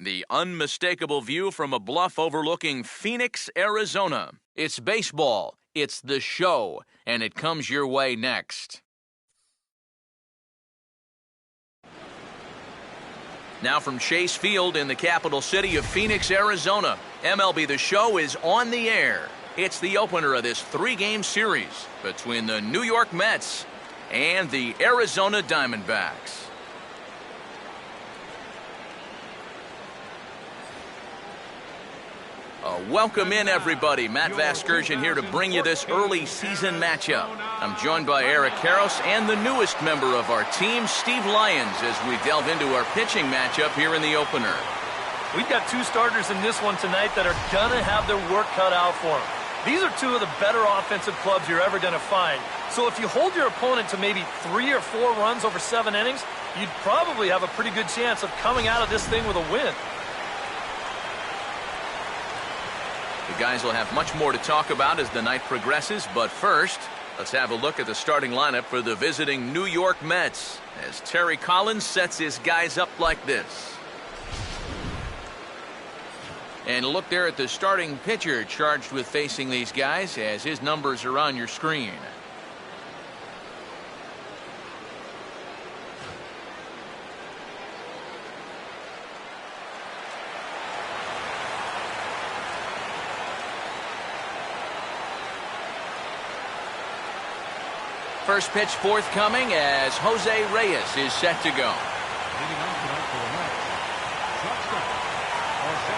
The unmistakable view from a bluff overlooking Phoenix, Arizona. It's baseball, it's the show, and it comes your way next. Now from Chase Field in the capital city of Phoenix, Arizona, MLB The Show is on the air. It's the opener of this three-game series between the New York Mets and the Arizona Diamondbacks. Welcome in, everybody. Matt Vasgersian here to bring you this early season matchup. I'm joined by Eric Karros and the newest member of our team, Steve Lyons, as we delve into our pitching matchup here in the opener. We've got two starters in this one tonight that are going to have their work cut out for them. These are two of the better offensive clubs you're ever going to find. So if you hold your opponent to maybe 3 or 4 runs over 7 innings, you'd probably have a pretty good chance of coming out of this thing with a win. The guys will have much more to talk about as the night progresses, but first, let's have a look at the starting lineup for the visiting New York Mets as Terry Collins sets his guys up like this. And look there at the starting pitcher charged with facing these guys as his numbers are on your screen. First pitch forthcoming as Jose Reyes is set to go. Leading off tonight for the Mets, shortstop, Jose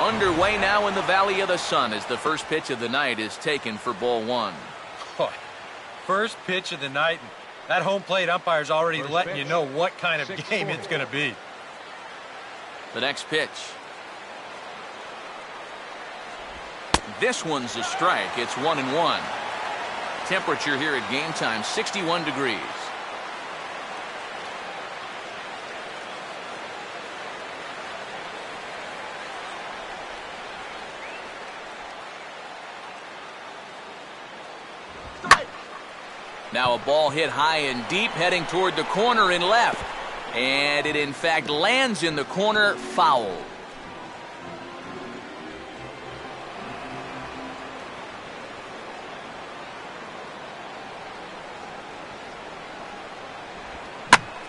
Reyes. Underway now in the Valley of the Sun as the first pitch of the night is taken for ball 1. Oh, first pitch of the night. That home plate umpire's already letting you know what kind of game it's going to be. The next pitch. This one's a strike. It's 1-1. Temperature here at game time, 61 degrees. Now a ball hit high and deep, heading toward the corner and left. And it in fact lands in the corner, foul.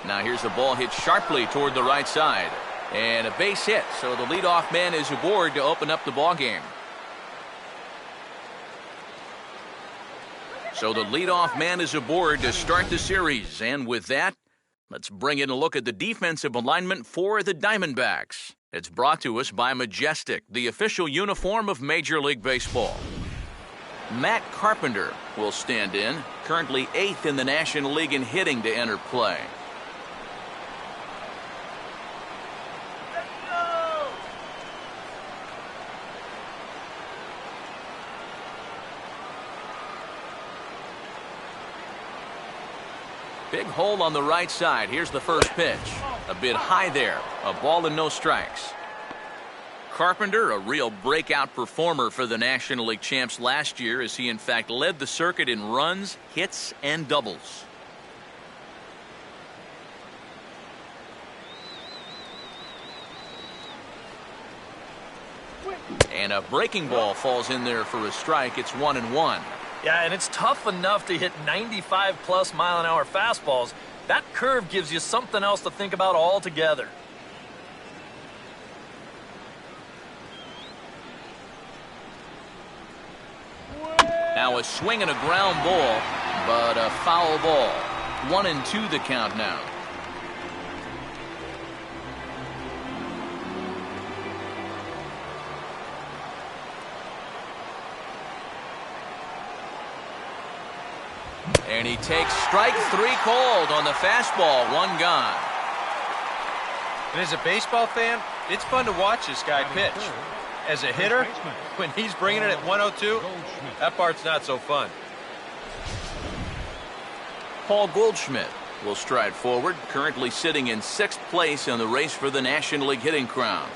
Now here's the ball hit sharply toward the right side. And a base hit, so the leadoff man is aboard to open up the ball game. So the leadoff man is aboard to start the series. And with that, let's bring in a look at the defensive alignment for the Diamondbacks. It's brought to us by Majestic, the official uniform of Major League Baseball. Matt Carpenter will stand in, currently 8th in the National League in hitting to enter play. Big hole on the right side. Here's the first pitch. A bit high there. A ball and no strikes. Carpenter, a real breakout performer for the National League champs last year, as he in fact led the circuit in runs, hits, and doubles. And a breaking ball falls in there for a strike. It's 1-1. Yeah, and it's tough enough to hit 95+ mile-an-hour fastballs. That curve gives you something else to think about altogether. Now a swing and a ground ball, but a foul ball. 1-2 the count now. And he takes strike 3 called on the fastball. 1 gone. And as a baseball fan, it's fun to watch this guy pitch. As a hitter, when he's bringing it at 102, that part's not so fun. Paul Goldschmidt will stride forward, currently sitting in 6th place in the race for the National League hitting crown.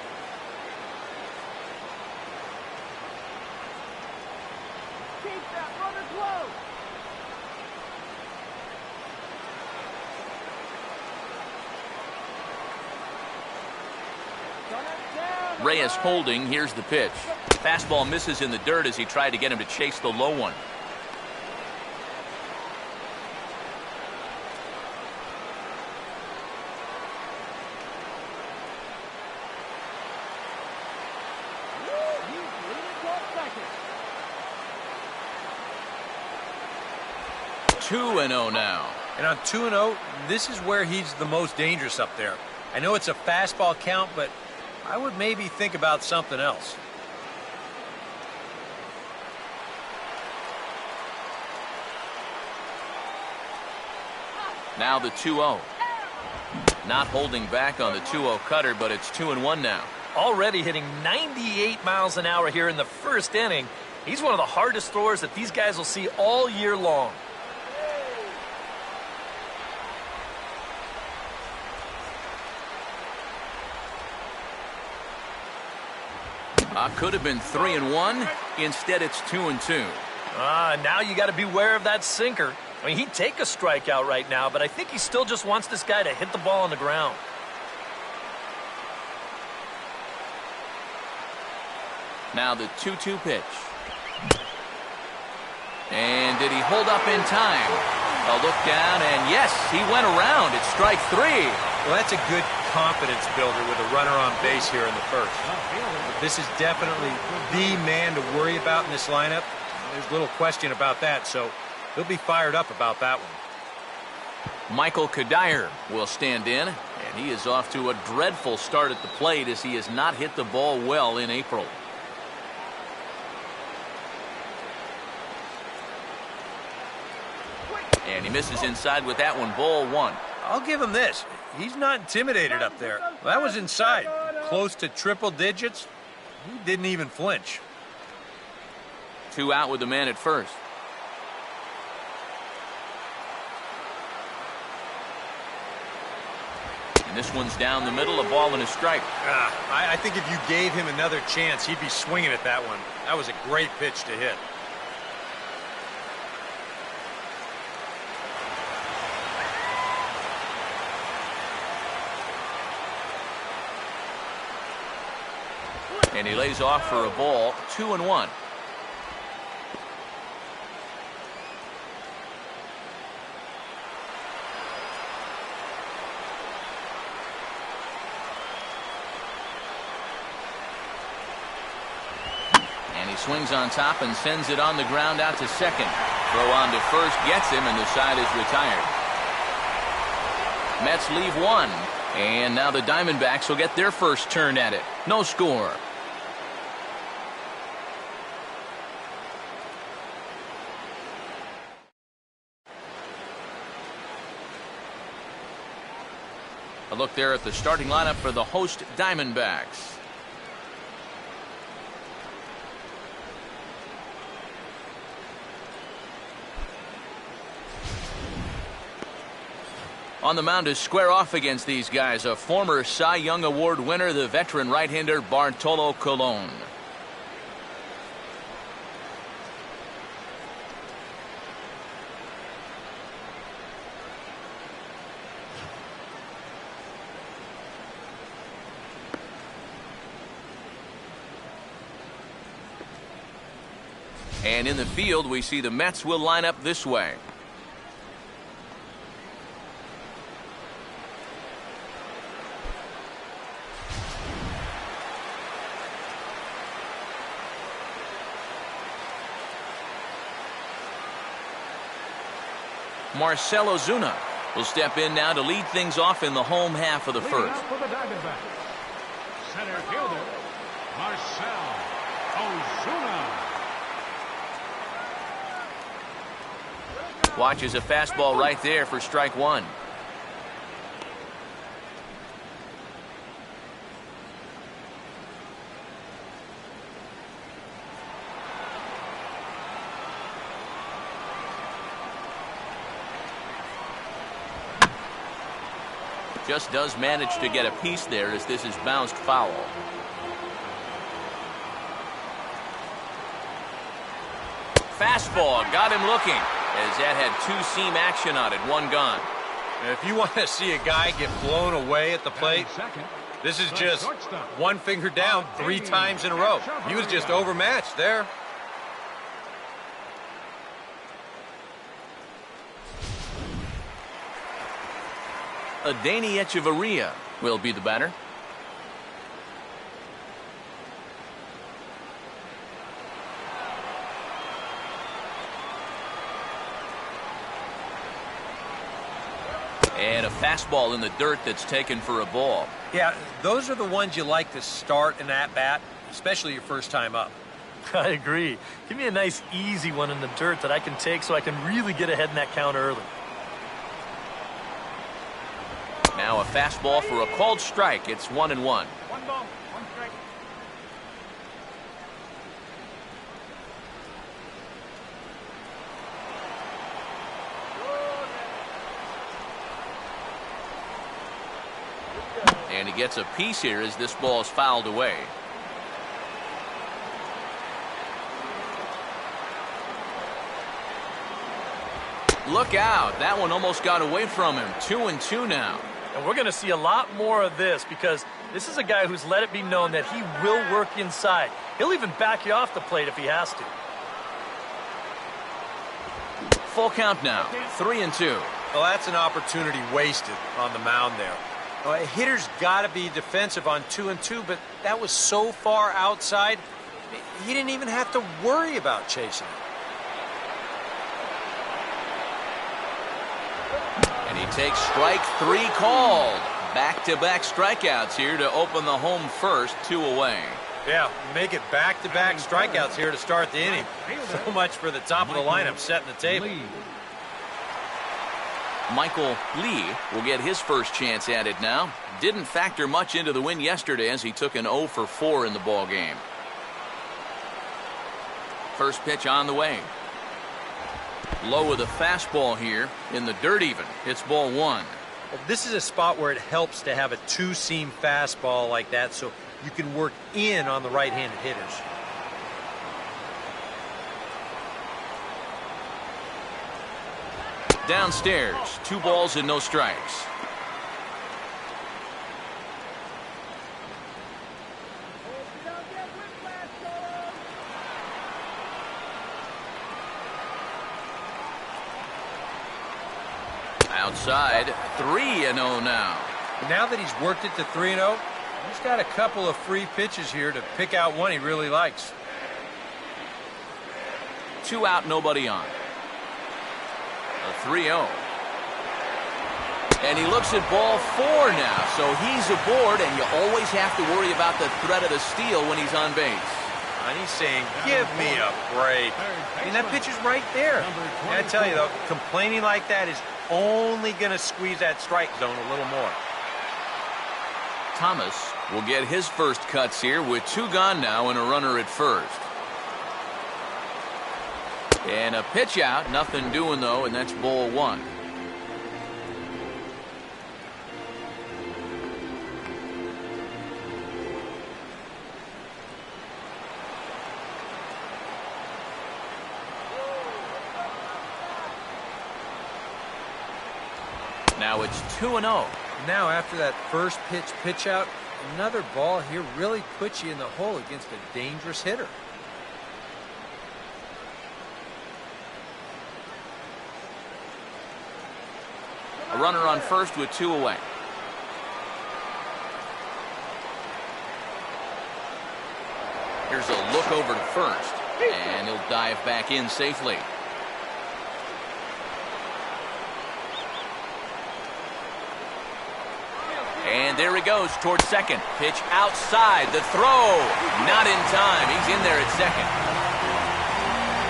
Reyes holding. Here's the pitch. Fastball misses in the dirt as he tried to get him to chase the low one. Two and 0 now. And on 2-0, this is where he's the most dangerous up there. I know it's a fastball count, but I would maybe think about something else. Now the 2-0. Not holding back on the 2-0 cutter, but it's 2-1 now. Already hitting 98 miles an hour here in the first inning. He's one of the hardest throwers that these guys will see all year long. Could have been 3-1. Instead, it's 2-2. Now you got to beware of that sinker. I mean, he'd take a strikeout right now, but I think he still just wants this guy to hit the ball on the ground. Now the 2-2 pitch. And did he hold up in time? A look down, and yes, he went around. It's strike 3. Well, that's a good confidence builder with a runner on base here in the first. This is definitely the man to worry about in this lineup. There's little question about that, so he'll be fired up about that one. Michael Kadire will stand in, and he is off to a dreadful start at the plate as he has not hit the ball well in April. And he misses inside with that one, ball 1. I'll give him this. He's not intimidated up there. Well, that was inside. Close to triple digits. He didn't even flinch. 2 out with the man at first. And this one's down the middle, a ball and a strike. I think if you gave him another chance, he'd be swinging at that one. That was a great pitch to hit. And he lays off for a ball, 2-1. And he swings on top and sends it on the ground out to second. Throw on to first gets him, and the side is retired. Mets leave 1. And now the Diamondbacks will get their first turn at it. No score. A look there at the starting lineup for the host Diamondbacks. On the mound to square off against these guys, a former Cy Young Award winner, the veteran right-hander Bartolo Colon. And in the field, we see the Mets will line up this way. Marcell Ozuna will step in now to lead things off in the home half of the first. For the Diamondbacks, center fielder, Marcell Ozuna. Watches a fastball right there for strike 1. Just does manage to get a piece there as this is bounced foul. Fastball got him looking as that had 2-seam action on it, 1 gone. And if you want to see a guy get blown away at the plate, This is just one finger down 3 times in a row. He was just overmatched there. Danny Echeverria will be the batter. And a fastball in the dirt that's taken for a ball. Yeah, those are the ones you like to start an at-bat, especially your first time up. I agree. Give me a nice, easy one in the dirt that I can take so I can really get ahead in that count early. Now a fastball for a called strike. It's 1-1. One ball, one strike. And he gets a piece here as this ball is fouled away. Look out. That one almost got away from him. 2-2 now. And we're going to see a lot more of this because this is a guy who's let it be known that he will work inside. He'll even back you off the plate if he has to. Full count now. 3-2. Well, that's an opportunity wasted on the mound there. A hitter's got to be defensive on 2-2, but that was so far outside, he didn't even have to worry about chasing it. And he takes strike 3 called. Back-to-back strikeouts here to open the home first, 2 away. Yeah, make it back-to-back strikeouts here to start the inning. So much for the top of the lineup setting the table. Michael Lee will get his first chance at it now. Didn't factor much into the win yesterday as he took an 0 for 4 in the ball game. First pitch on the way. Low with a fastball here in the dirt even. It's ball 1. Well, this is a spot where it helps to have a 2-seam fastball like that so you can work in on the right-handed hitters. Downstairs, 2 balls and no strikes. Outside, 3-0 now. Now that he's worked it to 3-0, he's got a couple of free pitches here to pick out one he really likes. 2 out, nobody on. A 3-0. And he looks at ball 4 now, so he's aboard, and you always have to worry about the threat of the steal when he's on base. And he's saying, give me a break. I mean, that pitch is right there. And I tell you, though, complaining like that is only going to squeeze that strike zone a little more. Thomas will get his first cuts here with 2 gone now and a runner at first. And a pitch out, nothing doing though, and that's ball 1. Now it's 2-0. Now after that first pitch out, another ball here really puts you in the hole against a dangerous hitter. A runner on first with 2 away. Here's a look over to first, and he'll dive back in safely. And there he goes towards second. Pitch outside. The throw. Not in time. He's in there at second.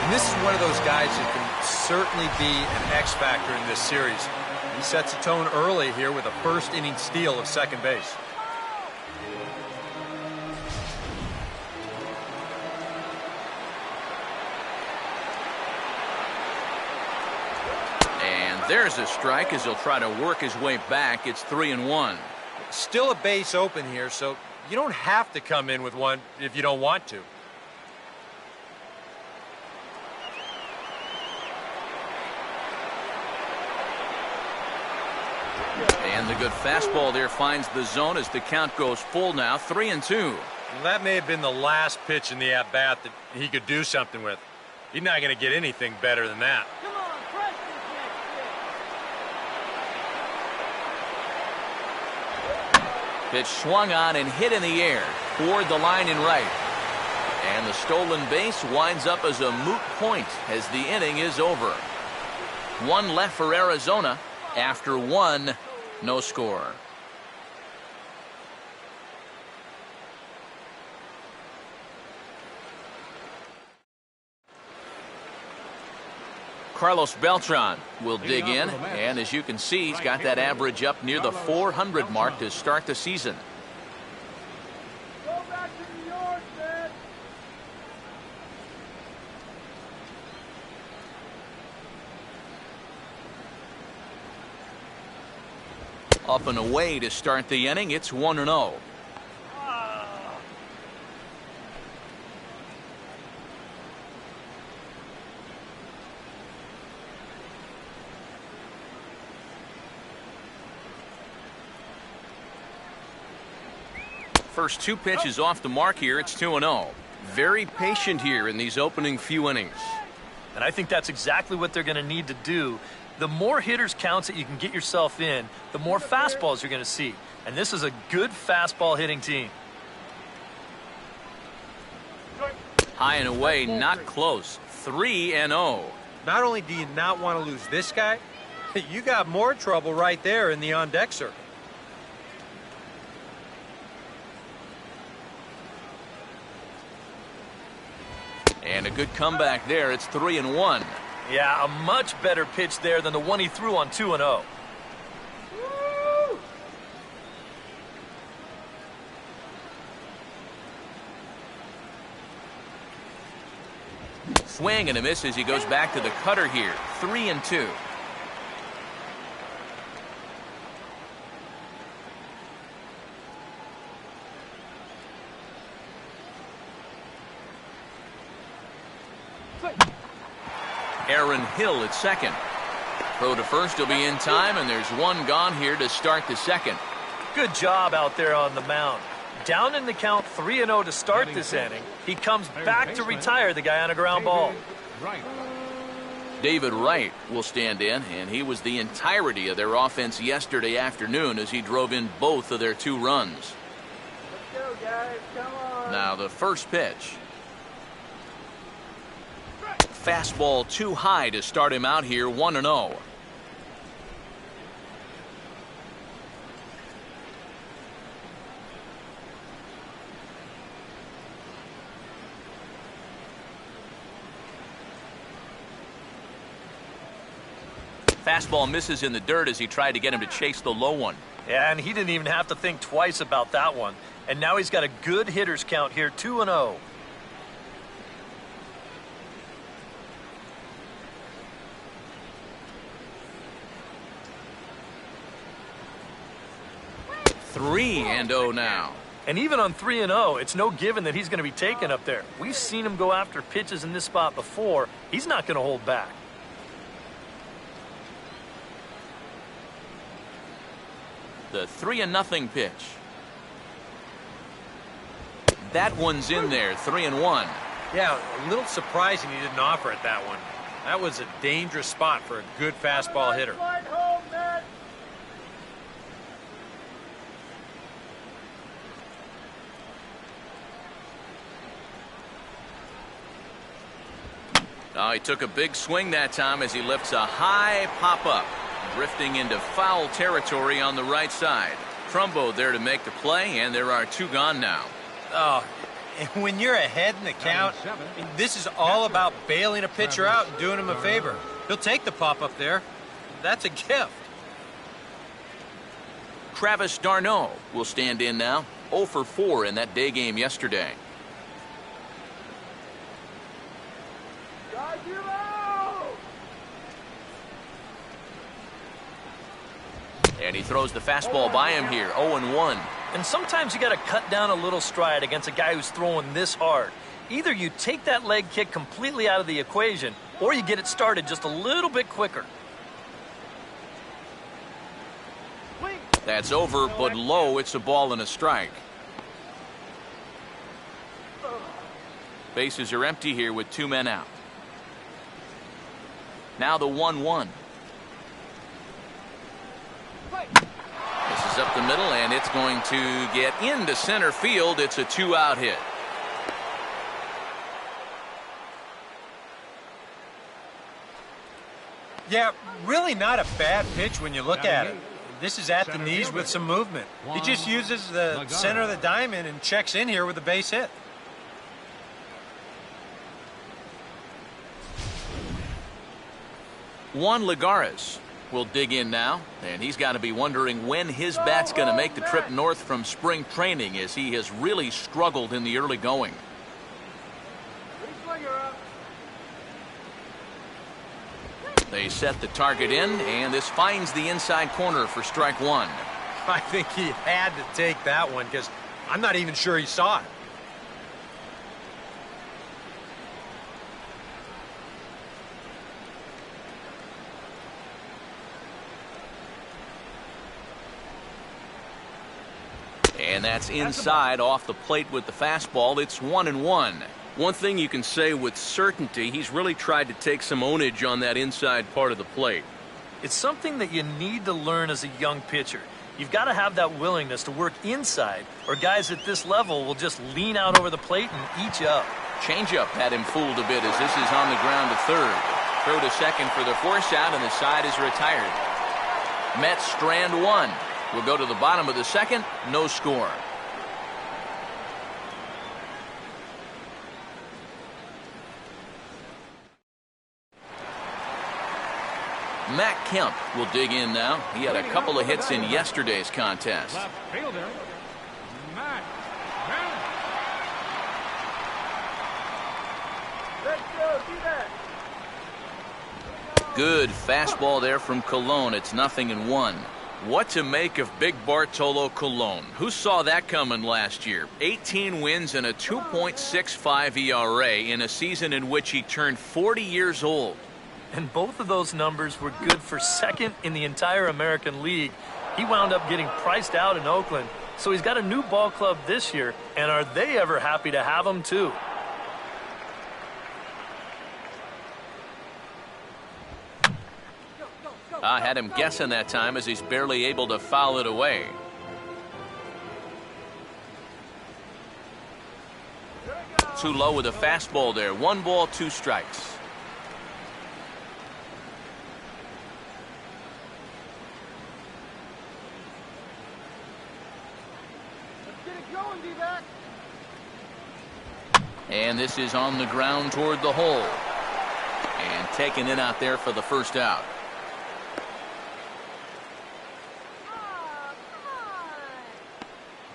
And this is one of those guys that can certainly be an X factor in this series. He sets a tone early here with a first inning steal of second base. And there's a strike as he'll try to work his way back. It's 3-1. Still a base open here, so you don't have to come in with one if you don't want to. And the good fastball there finds the zone as the count goes full now, 3-2. Well, that may have been the last pitch in the at-bat that he could do something with. He's not going to get anything better than that. Come on, press this next Pitch swung on and hit in the air toward the line in right. And the stolen base winds up as a moot point as the inning is over. One left for Arizona. After one, no score. Carlos Beltran will dig in, and as you can see, he's got that average up near the 400 mark to start the season. Go back to New York, man. Up and away to start the inning. It's 1-0. First two pitches off the mark here. It's 2-0. Very patient here in these opening few innings. And I think that's exactly what they're going to need to do. The more hitters counts that you can get yourself in, the more fastballs you're going to see. And this is a good fastball hitting team. High and away, not close. 3-0. Not only do you not want to lose this guy, you got more trouble right there in the on-deck circle. And a good comeback there. It's 3-1. Yeah, a much better pitch there than the one he threw on 2-0. Swing and a miss as he goes back to the cutter here. 3-2. Aaron Hill at second. Throw to first will be in time, and there's one gone here to start the second. Good job out there on the mound. Down in the count, 3-0 to start this inning. He comes back to retire the guy on a ground ball. Right. David Wright will stand in, and he was the entirety of their offense yesterday afternoon as he drove in both of their two runs. Let's go, guys. Come on. Now the first pitch. Fastball too high to start him out here, 1-0. Fastball misses in the dirt as he tried to get him to chase the low one. Yeah, and he didn't even have to think twice about that one. And now he's got a good hitters count here, 2-0. Three and 0 now. And even on 3-0, it's no given that he's going to be taken up there. We've seen him go after pitches in this spot before. He's not going to hold back. The 3-0 pitch. That one's in there, 3-1. Yeah, a little surprising he didn't offer it that one. That was a dangerous spot for a good fastball hitter. Right home, man. Oh, he took a big swing that time as he lifts a high pop-up, drifting into foul territory on the right side. Trumbo there to make the play, and there are two gone now. Oh, and when you're ahead in the count, this is all about bailing a pitcher out and doing him a favor. He'll take the pop-up there. That's a gift. Travis d'Arnaud will stand in now, 0 for 4 in that day game yesterday. And he throws the fastball by him here, 0-1. And sometimes you got to cut down a little stride against a guy who's throwing this hard. Either you take that leg kick completely out of the equation, or you get it started just a little bit quicker. That's over, but low. It's a ball and a strike. Bases are empty here with 2 men out. Now the 1-1. This is up the middle, and it's going to get into center field. It's a 2-out hit. Yeah, really not a bad pitch when you look at it. This is at the knees with some movement. He just uses the center of the diamond and checks in here with a base hit. Juan Lagares will dig in now, and he's got to be wondering when his bat's going to make the trip north from spring training, as he has really struggled in the early going. They set the target in, and this finds the inside corner for strike 1. I think he had to take that one because I'm not even sure he saw it. And that's inside off the plate with the fastball. It's 1-1. One thing you can say with certainty, he's really tried to take some ownage on that inside part of the plate. It's something that you need to learn as a young pitcher. You've got to have that willingness to work inside, or guys at this level will just lean out over the plate and eat you up. Changeup had him fooled a bit as this is on the ground to third. Throw to second for the force out, and the side is retired. Mets strand 1. We'll go to the bottom of the second. No score. Matt Kemp will dig in now. He had a couple of hits in yesterday's contest. Left fielder, Matt Kemp. Let's go, do that. Good fastball there from Colon. It's 0-1. What to make of Big Bartolo Colon? Who saw that coming last year? 18 wins and a 2.65 ERA in a season in which he turned 40 years old. And both of those numbers were good for second in the entire American League. He wound up getting priced out in Oakland, so he's got a new ball club this year, and are they ever happy to have him too? I had him guessing that time as he's barely able to foul it away. Too low with a fastball there. 1 ball, 2 strikes. And this is on the ground toward the hole. And taken in out there for the first out.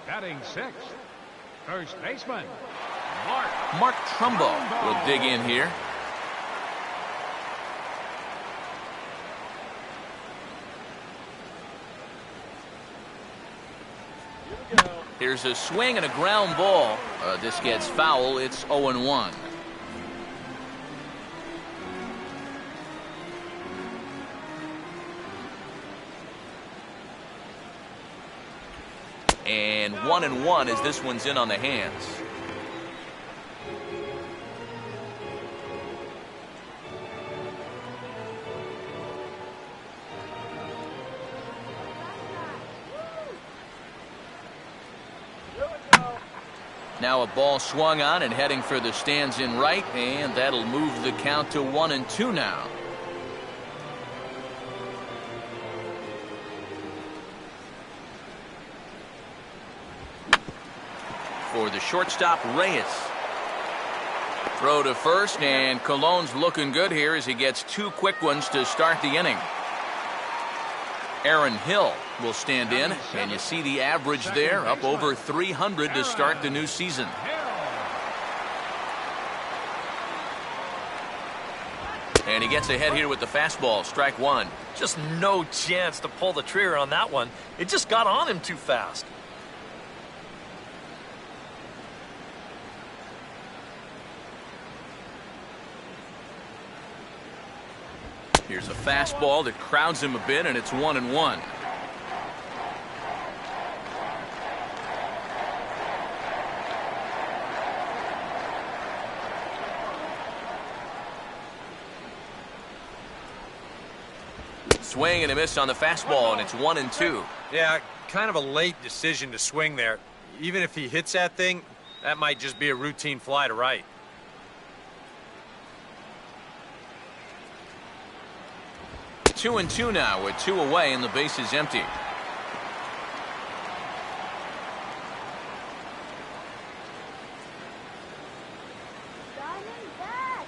Batting 6th, first baseman, Mark Trumbo will dig in here. Here's a swing and a ground ball. This gets foul. It's 0-1. And 1-1 as this one's in on the hands. Now a ball swung on and heading for the stands in right, and that'll move the count to 1-2 now. For the shortstop, Reyes. Throw to first, and Colon's looking good here as he gets 2 quick ones to start the inning. Aaron Hill will stand in, and you see the average there, up over 300 to start the new season. And he gets ahead here with the fastball, strike 1. Just no chance to pull the trigger on that one. It just got on him too fast. Here's a fastball that crowds him a bit, and it's 1-1. swing and a miss on the fastball, and it's 1-2. Yeah, kind of a late decision to swing there. Even if he hits that thing, that might just be a routine fly to right. Two and two now with 2 away and the base is empty. Diamondbacks.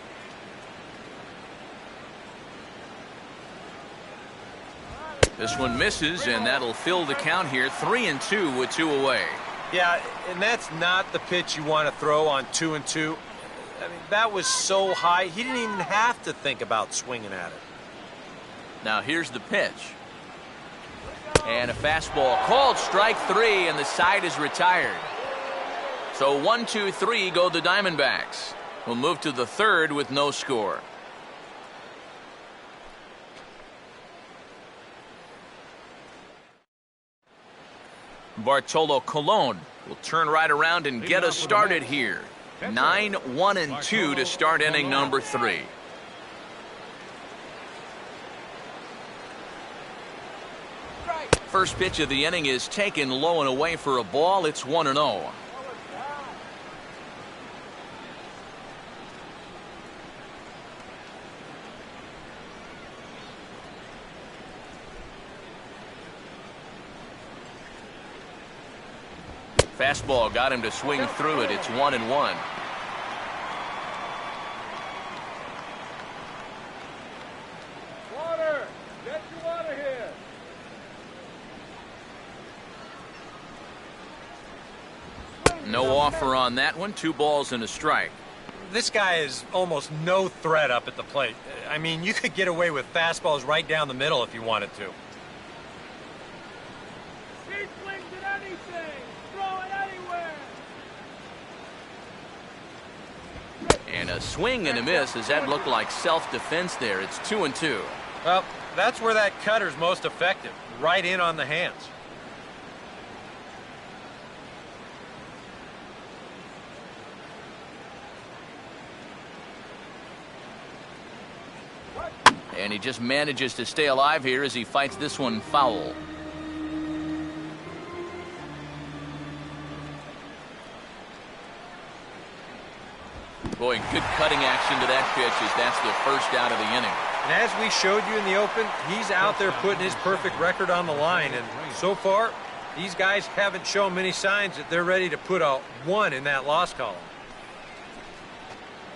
This one misses, and that'll fill the count here. 3-2 with 2 away. Yeah, and that's not the pitch you want to throw on 2-2. I mean, that was so high, he didn't even have to think about swinging at it. Now here's the pitch. And a fastball called strike 3, and the side is retired. So 1-2-3 go the Diamondbacks. We'll move to the third with no score. Bartolo Colon will turn right around and get us started here. 9-1-2 to start inning number 3. First pitch of the inning is taken low and away for a ball. It's 1-0. Fastball got him to swing through it. It's 1-1. Water. Get your water here. No offer on that one. 2 balls and a strike. This guy is almost no threat up at the plate. I mean, you could get away with fastballs right down the middle if you wanted to. He swings at anything. Throw it anywhere. And a swing and a miss. Does that look like self-defense there? It's 2-2. Well, that's where that cutter's most effective. Right in on the hands. And he just manages to stay alive here as he fights this one foul. Boy, good cutting action to that pitch as that's the first out of the inning. And as we showed you in the open, he's out there putting his perfect record on the line. And so far, these guys haven't shown many signs that they're ready to put a 1 in that loss column.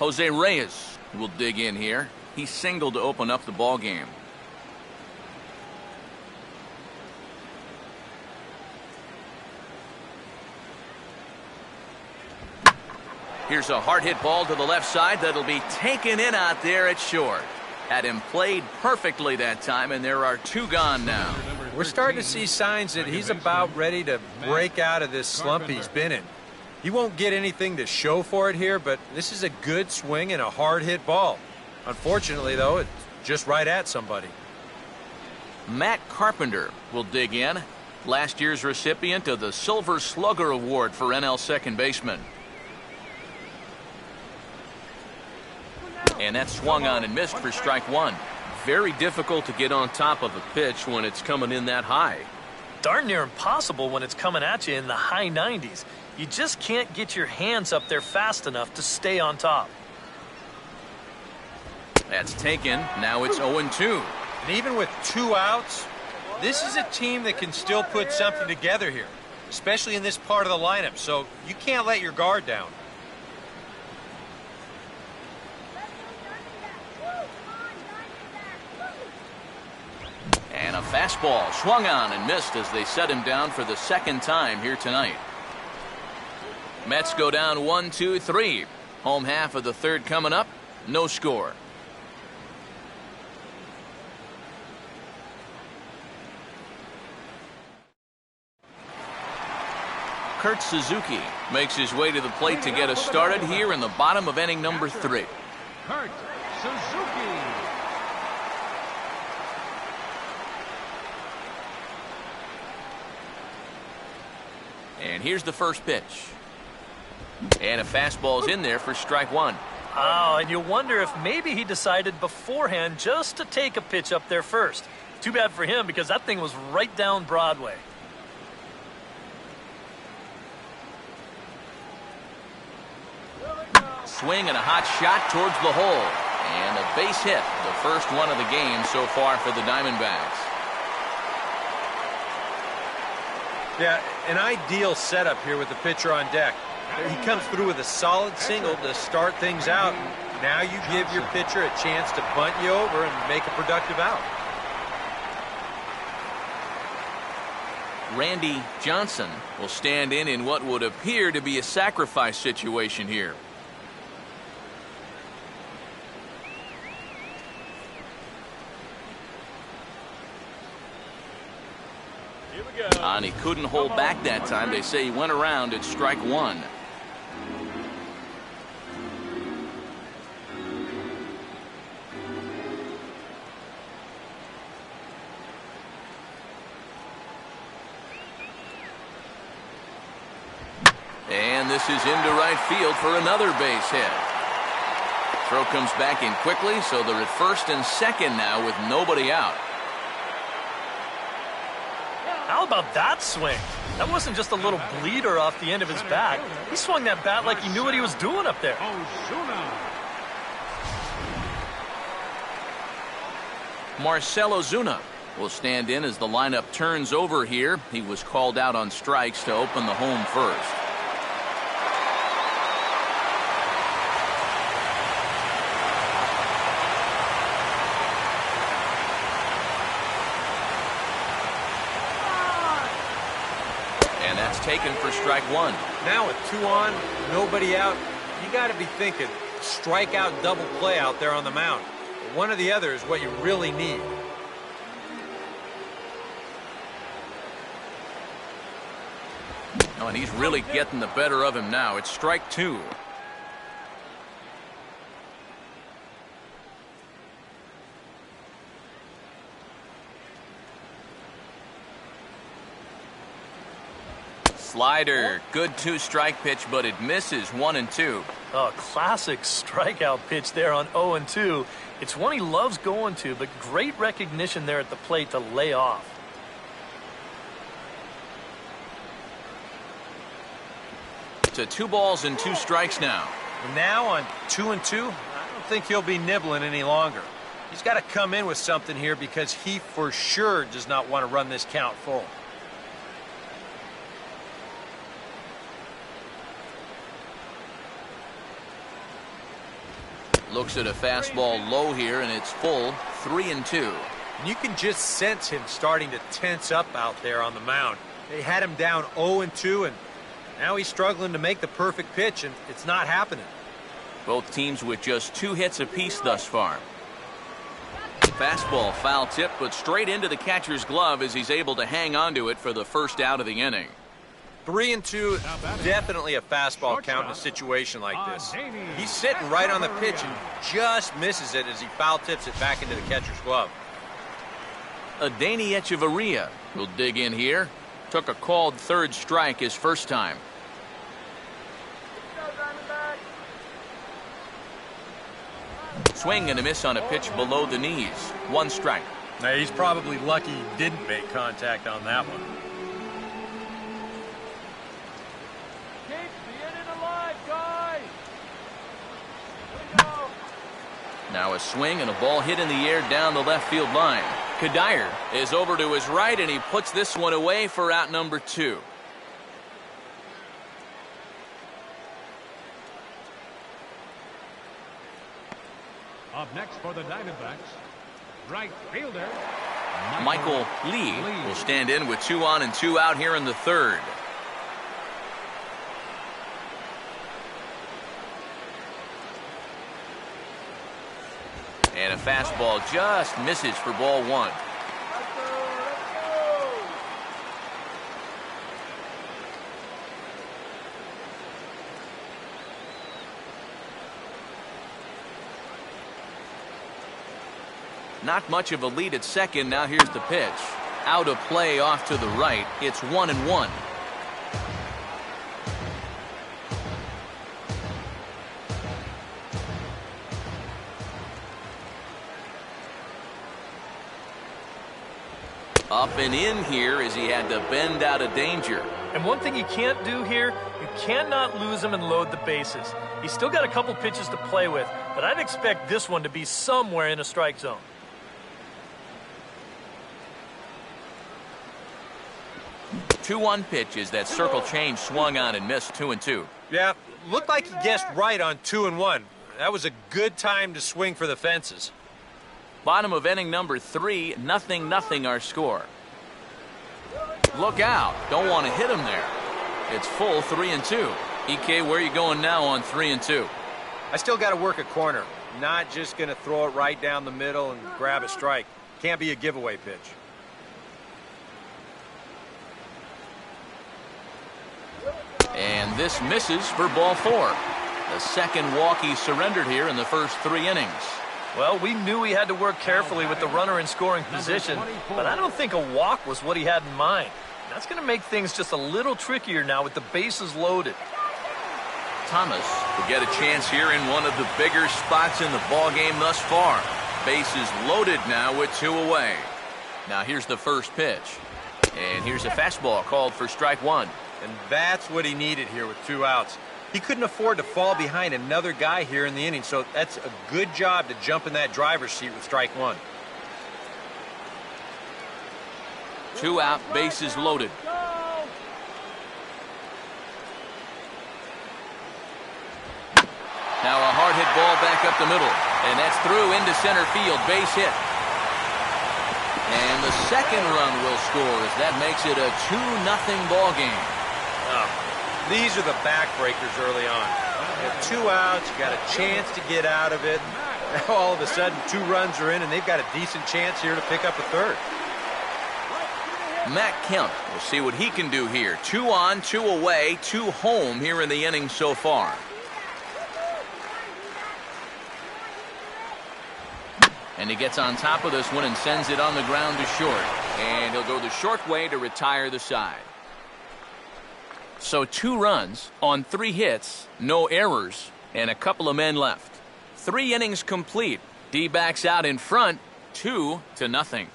Jose Reyes will dig in here. He singled to open up the ball game. Here's a hard hit ball to the left side that'll be taken in out there at short. Had him played perfectly that time, and there are 2 gone now. We're starting to see signs that he's about ready to break out of this slump he's been in. He won't get anything to show for it here, but this is a good swing and a hard hit ball. Unfortunately, though, it's just right at somebody. Matt Carpenter will dig in. Last year's recipient of the Silver Slugger Award for NL second baseman. And that swung on and missed for strike 1. Very difficult to get on top of a pitch when it's coming in that high. Darn near impossible when it's coming at you in the high 90s. You just can't get your hands up there fast enough to stay on top. That's taken. Now it's 0-2. And even with 2 outs, this is a team that can still put something together here, especially in this part of the lineup, so you can't let your guard down. And a fastball swung on and missed as they set him down for the 2nd time here tonight. Mets go down 1-2-3. Home half of the 3rd coming up. No score. Kurt Suzuki makes his way to the plate to get us started here in the bottom of inning number 3. Kurt Suzuki. And here's the first pitch. And a fastball's in there for strike 1. Oh, and you wonder if maybe he decided beforehand just to take a pitch up there first. Too bad for him because that thing was right down Broadway. Swing and a hot shot towards the hole. And a base hit, the first one of the game so far for the Diamondbacks. Yeah, an ideal setup here with the pitcher on deck. He comes through with a solid single to start things out. Now you give your pitcher a chance to bunt you over and make a productive out. Randy Johnson will stand in what would appear to be a sacrifice situation here. And he couldn't hold back that time. They say he went around at strike one. And this is into right field for another base hit. Throw comes back in quickly, so they're at first and second now with nobody out. How about that swing? That wasn't just a little bleeder off the end of his bat. He swung that bat like he knew what he was doing up there. Marcell Ozuna will stand in as the lineup turns over here. He was called out on strikes to open the home first. And that's taken for strike one. Now with two on, nobody out, you got to be thinking strikeout double play out there on the mound. One or the other is what you really need. Oh, and he's really getting the better of him now. It's strike two. Slider, good two-strike pitch, but it misses 1-2. Oh, classic strikeout pitch there on 0-2. It's one he loves going to, but great recognition there at the plate to lay off. To 2 balls and 2 strikes now. And now on 2-2, I don't think he'll be nibbling any longer. He's got to come in with something here because he for sure does not want to run this count full. Looks at a fastball low here, and it's full, 3-2. And you can just sense him starting to tense up out there on the mound. They had him down 0-2, and now he's struggling to make the perfect pitch, and it's not happening. Both teams with just 2 hits apiece thus far. Fastball foul tip, but straight into the catcher's glove as he's able to hang on to it for the first out of the inning. 3-2, definitely a fastball count in a situation like this. He's sitting right on the pitch and just misses it as he foul tips it back into the catcher's glove. Adeiny Echeverria will dig in here. Took a called third strike his first time. Swing and a miss on a pitch below the knees. 1 strike. Now, he's probably lucky he didn't make contact on that one. Now a swing and a ball hit in the air down the left field line. Kadire is over to his right, and he puts this one away for out number 2. Up next for the Diamondbacks, right fielder Michael Lee will stand in with 2 on and 2 out here in the third. And a fastball just misses for ball 1. Not much of a lead at second. Now here's the pitch. Out of play off to the right. It's 1-1. Up and in here as he had to bend out of danger. And one thing you can't do here, you cannot lose him and load the bases. He's still got a couple pitches to play with, but I'd expect this one to be somewhere in a strike zone. Two-one pitch as that circle change swung on and missed 2-2. Yeah, looked like he guessed right on 2-1. That was a good time to swing for the fences. Bottom of inning number 3, 0-0 our score. Look out. Don't want to hit him there. It's full 3-2. EK, where are you going now on 3-2? I still got to work a corner. Not just going to throw it right down the middle and grab a strike. Can't be a giveaway pitch. And this misses for ball 4. The second walk he surrendered here in the first 3 innings. Well, we knew he had to work carefully with the runner in scoring position, but I don't think a walk was what he had in mind. That's going to make things just a little trickier now with the bases loaded. Thomas will get a chance here in one of the bigger spots in the ballgame thus far. Bases loaded now with 2 away. Now here's the first pitch. And here's a fastball called for strike 1. And that's what he needed here with 2 outs. He couldn't afford to fall behind another guy here in the inning, so that's a good job to jump in that driver's seat with strike 1. 2 out, bases loaded. Now a hard hit ball back up the middle, and that's through into center field, base hit. And the second run will score as that makes it a 2-0 ball game. These are the backbreakers early on. You have 2 outs, you got a chance to get out of it. Now all of a sudden 2 runs are in and they've got a decent chance here to pick up a third. Matt Kemp will see what he can do here. 2 on, 2 away, 2 home here in the inning so far. And he gets on top of this one and sends it on the ground to short. And he'll go the short way to retire the side. So 2 runs on 3 hits, no errors, and a couple of men left. 3 innings complete. D-backs out in front, 2-0.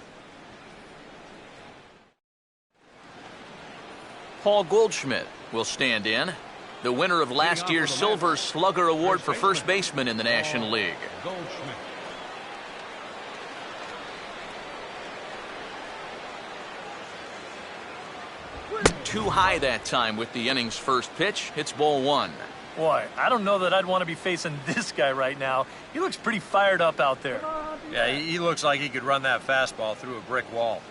Paul Goldschmidt will stand in, the winner of last year's Silver Slugger Award for first baseman in the National League. Goldschmidt. Too high that time with the inning's first pitch. Hits ball 1. Boy, I don't know that I'd want to be facing this guy right now. He looks pretty fired up out there. Yeah, he looks like he could run that fastball through a brick wall.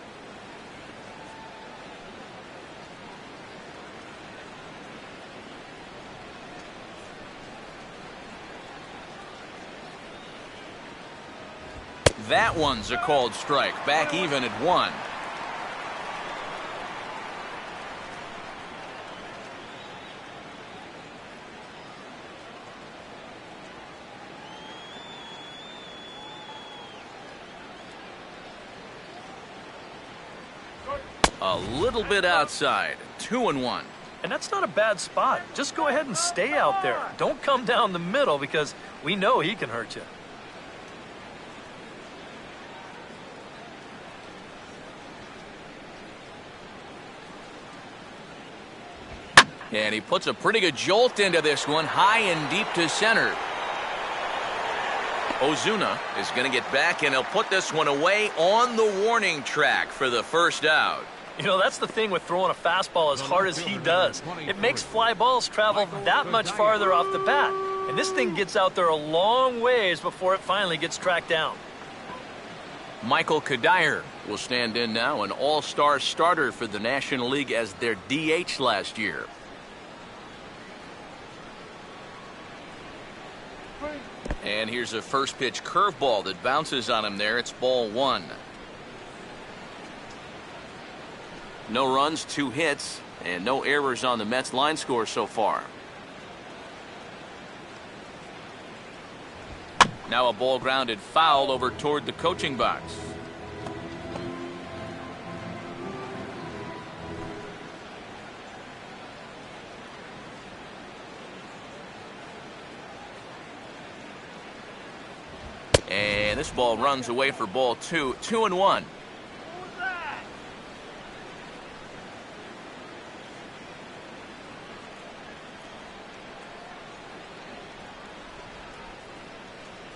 That one's a called strike. Back even at 1. A little bit outside. 2-1. And that's not a bad spot. Just go ahead and stay out there. Don't come down the middle because we know he can hurt you. And he puts a pretty good jolt into this one, high and deep to center. Ozuna is going to get back, and he'll put this one away on the warning track for the first out. You know, that's the thing with throwing a fastball as hard as he does. It makes fly balls travel that much farther off the bat. And this thing gets out there a long ways before it finally gets tracked down. Michael Kadire will stand in now, an all-star starter for the National League as their DH last year. And here's a first pitch curveball that bounces on him there. It's ball 1. No runs, 2 hits, and no errors on the Mets line score so far. Now a ball grounded foul over toward the coaching box. And this ball runs away for ball 2. 2-1.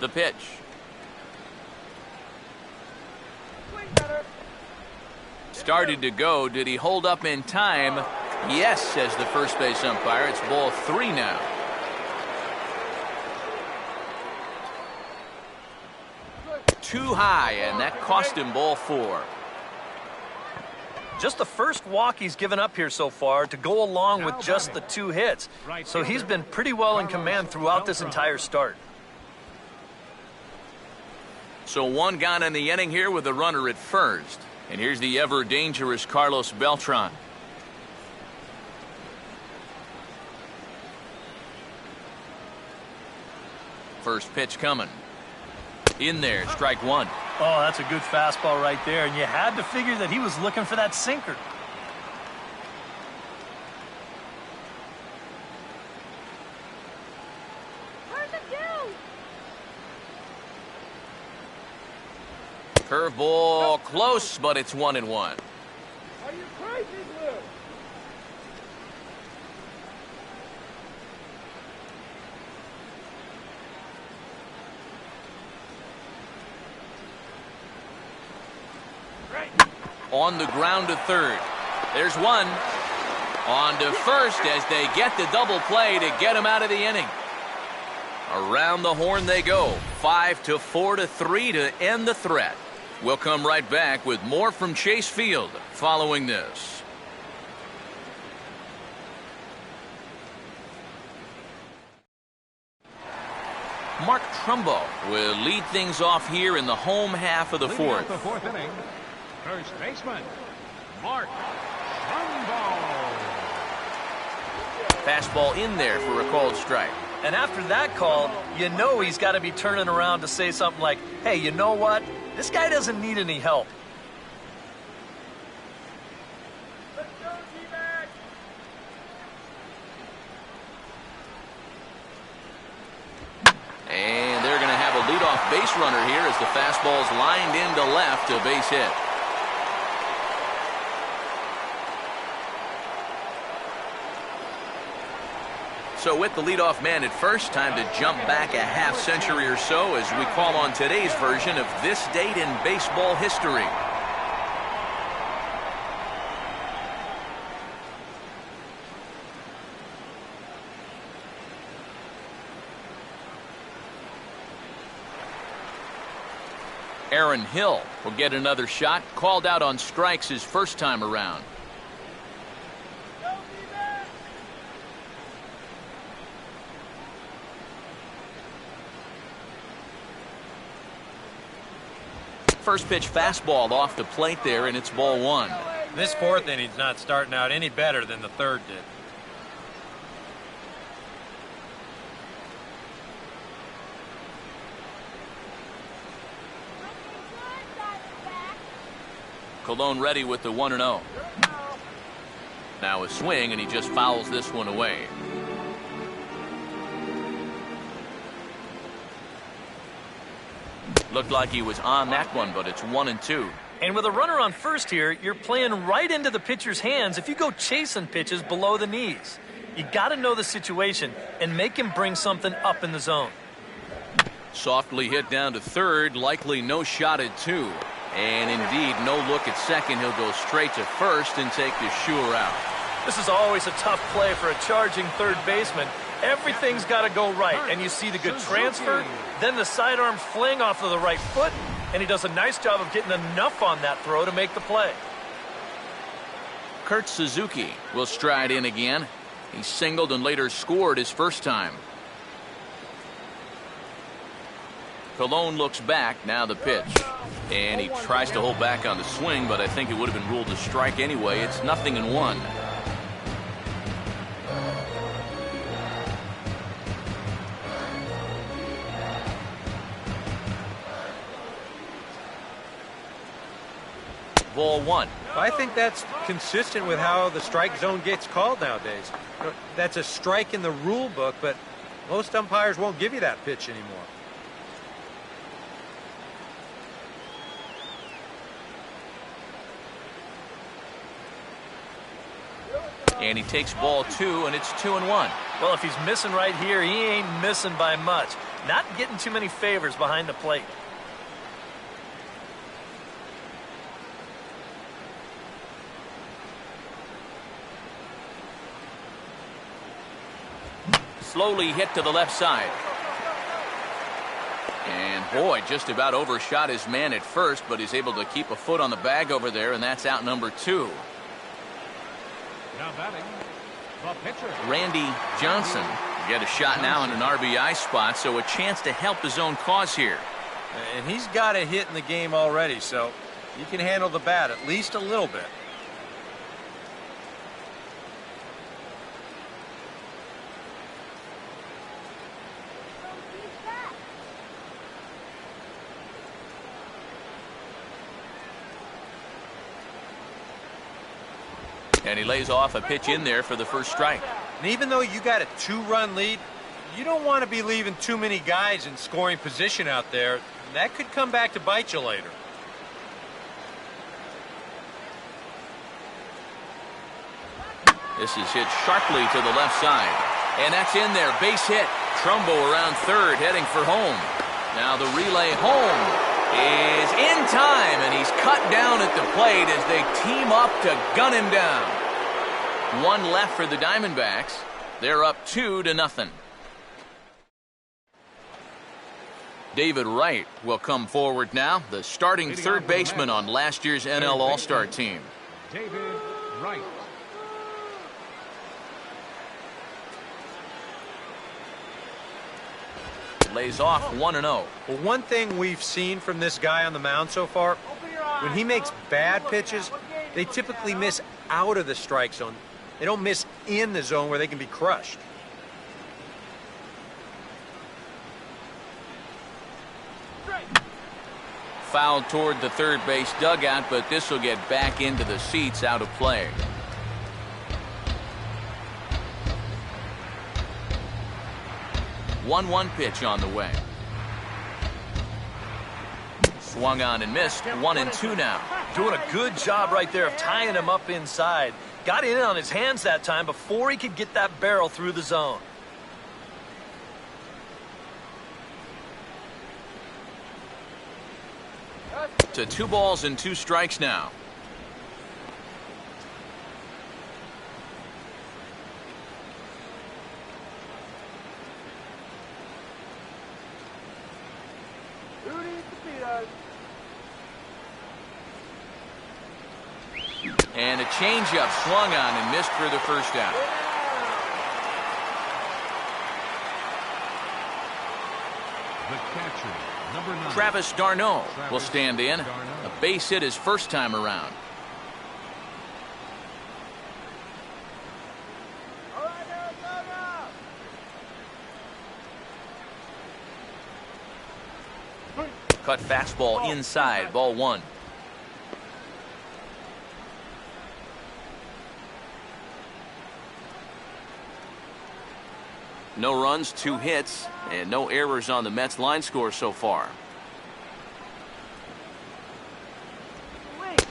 The pitch. Started to go. Did he hold up in time? Yes, says the first base umpire. It's ball 3 now. Too high, and that cost him ball 4. Just the first walk he's given up here so far to go along with just the 2 hits. So he's been pretty well in command throughout this entire start. So 1 gone in the inning here with a runner at first. And here's the ever dangerous Carlos Beltran. First pitch coming. In there, strike 1. Oh, that's a good fastball right there, and you had to figure that he was looking for that sinker. Curveball close, but it's 1-1. Are you crazy, Lou? On the ground to third. There's 1. On to first as they get the double play to get him out of the inning. Around the horn they go. 5-4-3 to end the threat. We'll come right back with more from Chase Field following this. Mark Trumbo will lead things off here in the home half of the Leading fourth. off the 4th inning, first baseman, Mark Trumbo. Fastball in there for a called strike. And after that call, you know he's got to be turning around to say something like, hey, you know what? This guy doesn't need any help. Let's go, D-Mac! And they're going to have a leadoff base runner here as the fastball's lined into left, a base hit. So with the leadoff man at first, time to jump back a half century or so as we call on today's version of this date in baseball history. Aaron Hill will get another shot, called out on strikes his first time around. First pitch fastball off the plate there, and it's ball 1. This 4th inning's not starting out any better than the 3rd did. Colon ready with the 1-0. Now a swing, and he just fouls this one away. Looked like he was on that one, but it's 1-2. And with a runner on first here, you're playing right into the pitcher's hands if you go chasing pitches below the knees. You got to know the situation and make him bring something up in the zone. Softly hit down to third, likely no shot at 2. And indeed, no look at second. He'll go straight to first and take the sure out. This is always a tough play for a charging third baseman. Everything's got to go right, and you see the good transfer, then the sidearm fling off of the right foot, and he does a nice job of getting enough on that throw to make the play. Kurt Suzuki will stride in again. He singled and later scored his first time. Colon looks back, now the pitch. And he tries to hold back on the swing, but I think it would have been ruled a strike anyway. It's 0-1. Ball 1. I think that's consistent with how the strike zone gets called nowadays. That's a strike in the rule book, but most umpires won't give you that pitch anymore. And he takes ball 2, and it's 2-1. Well, if he's missing right here, he ain't missing by much. not getting too many favors behind the plate. Slowly hit to the left side. And boy, just about overshot his man at first, but he's able to keep a foot on the bag over there, and that's out number 2. Now batting, the pitcher. Randy Johnson get a shot now in an RBI spot, so a chance to help his own cause here. And he's got a hit in the game already, so he can handle the bat at least a little bit. And he lays off a pitch in there for the first strike. And even though you got a 2-run lead, you don't want to be leaving too many guys in scoring position out there. That could come back to bite you later. This is hit sharply to the left side. And that's in there. Base hit. Trumbo around third, heading for home. Now the relay home is in time, and he's cut down at the plate as they team up to gun him down. One left for the Diamondbacks. They're up 2-0. David Wright will come forward now, the starting third baseman on last year's NL All-Star team. David Wright. Lays off 1-0. Well, one thing we've seen from this guy on the mound so far, when he makes bad pitches, they typically miss out of the strike zone. They don't miss in the zone where they can be crushed. Fouled toward the third base dugout, but this will get back into the seats, out of play. One pitch on the way. Swung on and missed. 1-2 now. Doing a good job right there of tying him up inside. Got in on his hands that time before he could get that barrel through the zone. To 2 balls and 2 strikes now. And a changeup swung on and missed for the first out. The catcher, number 9. Travis d'Arnaud will stand in. A base hit his first time around. Cut fastball inside, ball 1. No runs, 2 hits, and no errors on the Mets line score so far.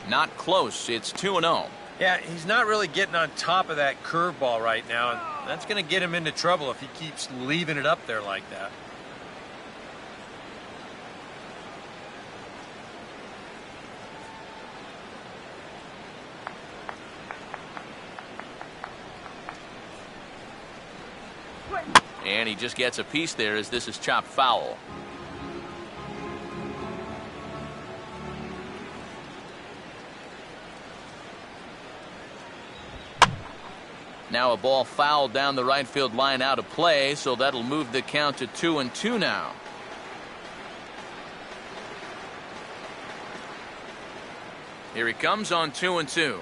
Not close. It's 2-0. Yeah, he's not really getting on top of that curveball right now, and that's going to get him into trouble if he keeps leaving it up there like that. And he just gets a piece there as this is chopped foul. Now a ball fouled down the right field line, out of play, so that'll move the count to 2-2 now. Here he comes on 2-2.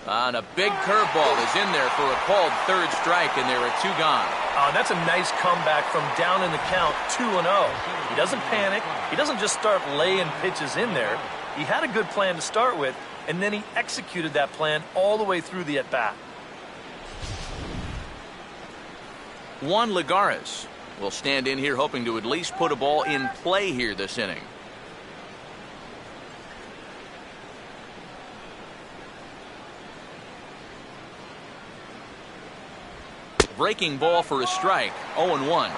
And a big curveball is in there for a called third strike, and there are 2 gone. That's a nice comeback from down in the count, 2-0. He doesn't panic. He doesn't just start laying pitches in there. He had a good plan to start with, and then he executed that plan all the way through the at-bat. Juan Lagares will stand in here hoping to at least put a ball in play here this inning. Breaking ball for a strike. 0-1.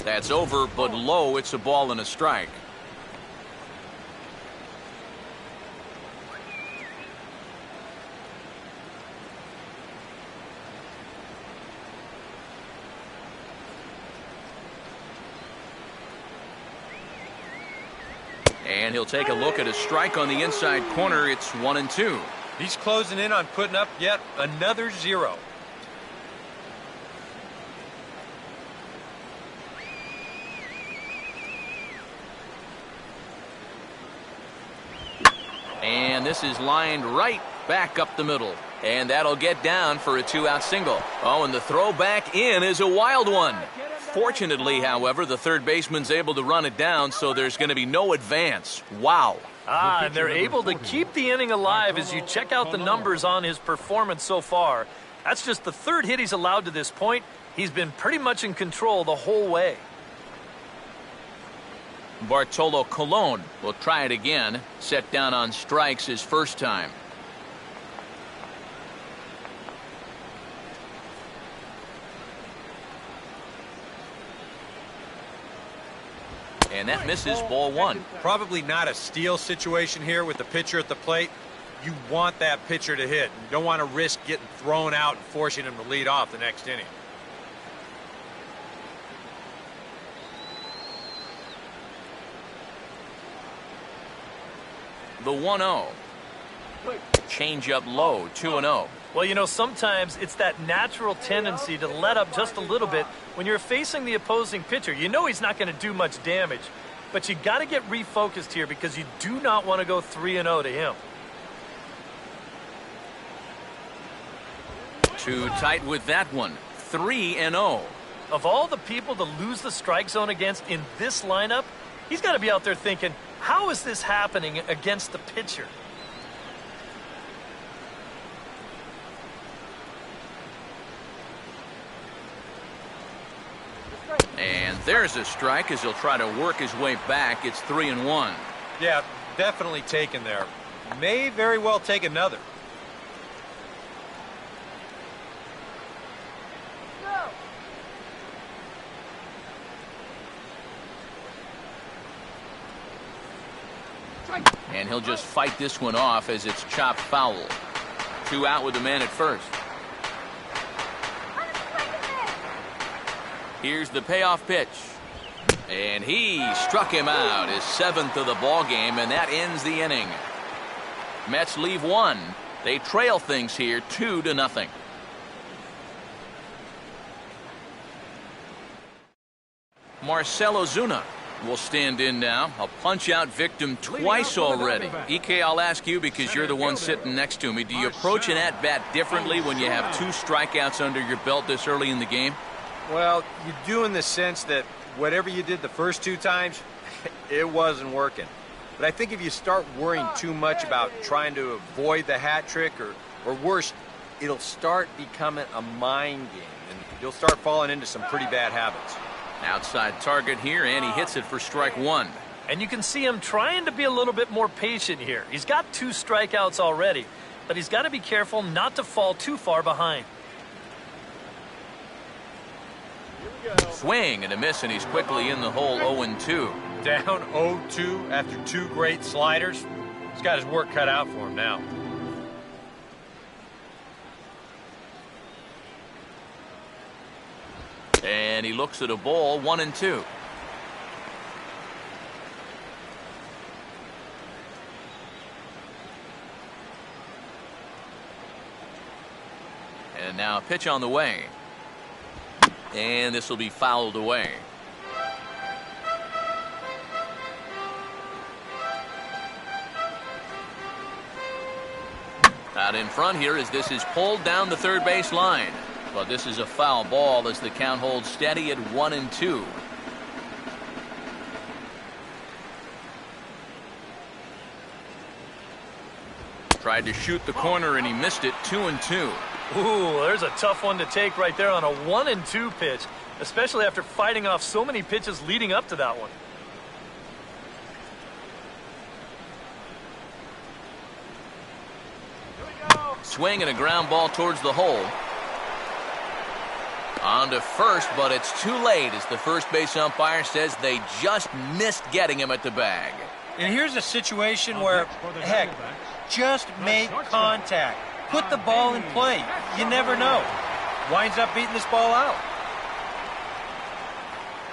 That's over, but low. It's a ball and a strike. And he'll take a look at a strike on the inside corner. It's 1-2. He's closing in on putting up yet another 0. And this is lined right back up the middle. And that'll get down for a 2-out single. Oh, and the throw back in is a wild one. Fortunately, however, the third baseman's able to run it down, so there's going to be no advance. Wow. And they're able to keep the inning alive as you check out the numbers on his performance so far. That's just the third hit he's allowed to this point. He's been pretty much in control the whole way. Bartolo Colon will try it again. Set down on strikes his first time. And that misses, ball one. Probably not a steal situation here with the pitcher at the plate. You want that pitcher to hit. You don't want to risk getting thrown out and forcing him to lead off the next inning. The 1-0. Change up low, 2-0. Well, you know, sometimes it's that natural tendency to let up just a little bit when you're facing the opposing pitcher. You know he's not going to do much damage, but you got to get refocused here because you do not want to go 3-0 to him. Too tight with that one. 3-0. Of all the people to lose the strike zone against in this lineup, he's got to be out there thinking, how is this happening against the pitcher? And there's a strike as he'll try to work his way back. It's 3-1. Yeah, definitely taken there. May very well take another. And he'll just fight this one off as it's chopped foul. 2 out with the man at first. Here's the payoff pitch. And he struck him out, his 7th of the ball game, and that ends the inning. Mets leave 1. They trail things here 2-0. Marcell Ozuna will stand in now. A punch-out victim twice already. EK, I'll ask you because you're the one sitting next to me. Do you approach an at-bat differently when you have 2 strikeouts under your belt this early in the game? Well, you do in the sense that whatever you did the first 2 times, it wasn't working. But I think if you start worrying too much about trying to avoid the hat trick or worse, it'll start becoming a mind game, and you'll start falling into some pretty bad habits. Outside target here, and he hits it for strike 1. And you can see him trying to be a little bit more patient here. He's got 2 strikeouts already, but he's got to be careful not to fall too far behind. Swing and a miss, and he's quickly in the hole. 0-2. Down 0-2 after 2 great sliders. He's got his work cut out for him now. And he looks at a ball. 1-2. And now a pitch on the way. And this will be fouled away. Out in front here as this is pulled down the third base line. But this is a foul ball as the count holds steady at 1-2. Tried to shoot the corner and he missed it. 2-2. Ooh, there's a tough one to take right there on a 1-2 pitch, especially after fighting off so many pitches leading up to that one. Swing and a ground ball towards the hole. On to first, but it's too late as the first base umpire says they just missed getting him at the bag. And here's a situation where, heck, just make contact. Put the ball in play. You never know. Winds up beating this ball out.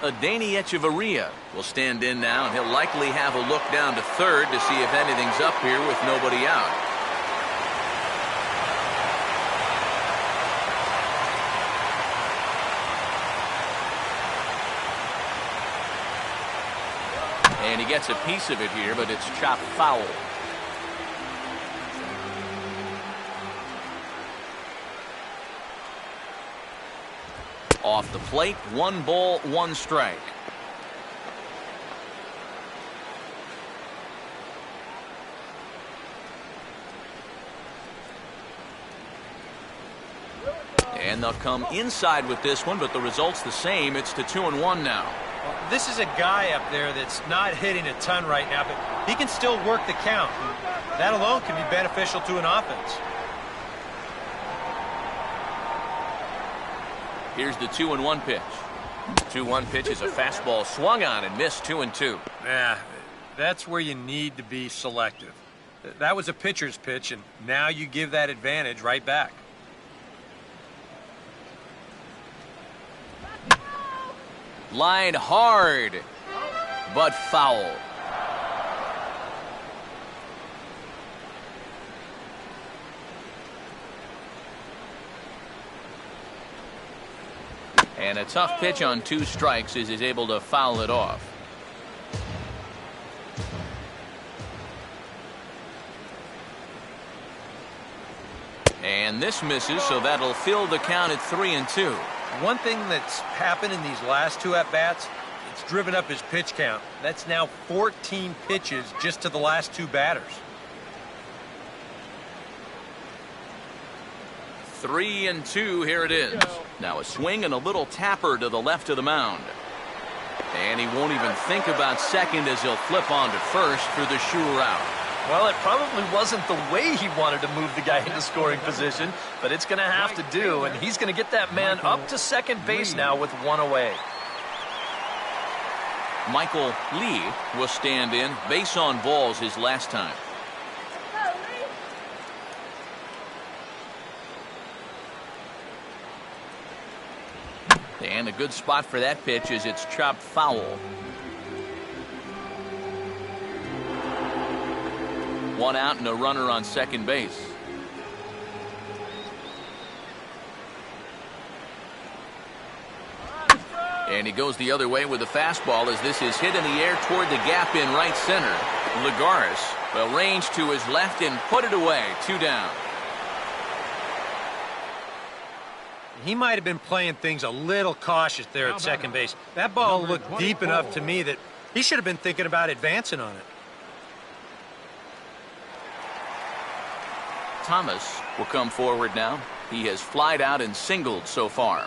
Adeiny Echeverria will stand in now, and he'll likely have a look down to third to see if anything's up here with nobody out. And he gets a piece of it here, but it's chopped foul. Off the plate, 1 ball, 1 strike. And they'll come inside with this one, but the result's the same. It's to 2-1 now. This is a guy up there that's not hitting a ton right now, but he can still work the count. That alone can be beneficial to an offense. Here's the 2-1 pitch. 2-1 pitch is a fastball swung on and missed. 2-2. Yeah, that's where you need to be selective. That was a pitcher's pitch, and now you give that advantage right back. Line hard, but foul. And a tough pitch on 2 strikes as he's able to foul it off. And this misses, so that'll fill the count at 3-2. One thing that's happened in these last 2 at-bats, it's driven up his pitch count. That's now 14 pitches just to the last 2 batters. 3-2, here it is. Now a swing and a little tapper to the left of the mound. And he won't even think about second as he'll flip on to first for the sure out. Well, it probably wasn't the way he wanted to move the guy into scoring position, but it's going to have to do, and he's going to get that man up to second base now with 1 away. Michael Lee will stand in. Base on balls his last time. And a good spot for that pitch as it's chopped foul. 1 out and a runner on second base. And he goes the other way with a fastball as this is hit in the air toward the gap in right center. Lagares will range to his left and put it away. 2 down. He might have been playing things a little cautious there at second base. That ball looked deep enough to me that he should have been thinking about advancing on it. Thomas will come forward now. He has flied out and singled so far.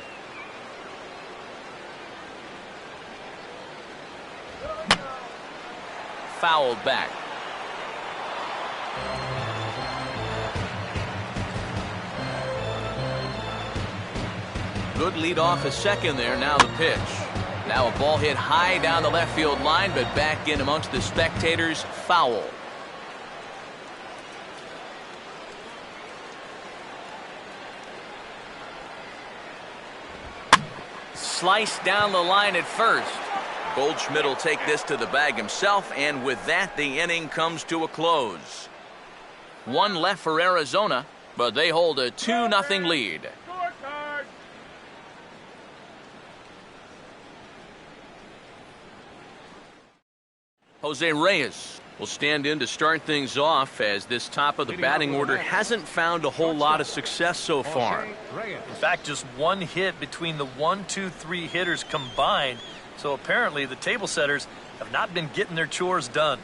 Fouled back. Good lead off a second there. Now the pitch. Now a ball hit high down the left field line, but back in amongst the spectators. Foul. Sliced down the line at first. Goldschmidt will take this to the bag himself, and with that, the inning comes to a close. 1 left for Arizona, but they hold a 2-0 lead. Jose Reyes will stand in to start things off as this top of the batting order hasn't found a whole lot of success so far. In fact, just 1 hit between the 1, 2, 3 hitters combined. So apparently the table setters have not been getting their chores done.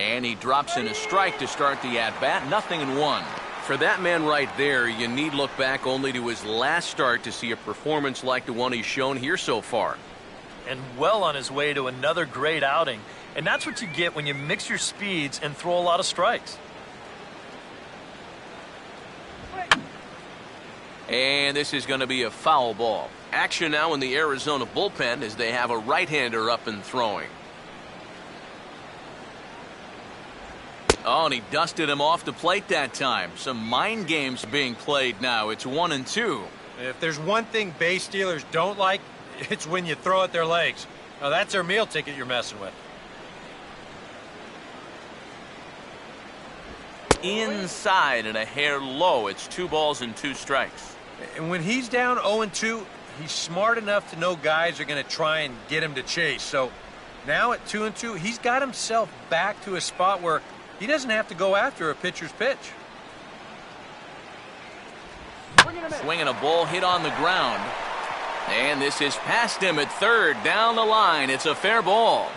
And he drops in a strike to start the at-bat. 0-1. For that man right there, you need look back only to his last start to see a performance like the one he's shown here so far. And well on his way to another great outing. And that's what you get when you mix your speeds and throw a lot of strikes. And this is going to be a foul ball. Action now in the Arizona bullpen as they have a right-hander up and throwing. Oh, and he dusted him off the plate that time. Some mind games being played now. It's 1-2. If there's one thing base stealers don't like, it's when you throw at their legs. Now, that's their meal ticket you're messing with. Inside and a hair low. It's 2 balls and 2 strikes. And when he's down 0-2, he's smart enough to know guys are going to try and get him to chase. So now at 2-2, he's got himself back to a spot where he doesn't have to go after a pitcher's pitch. Swinging a ball hit on the ground. And this is past him at third. Down the line. It's a fair ball.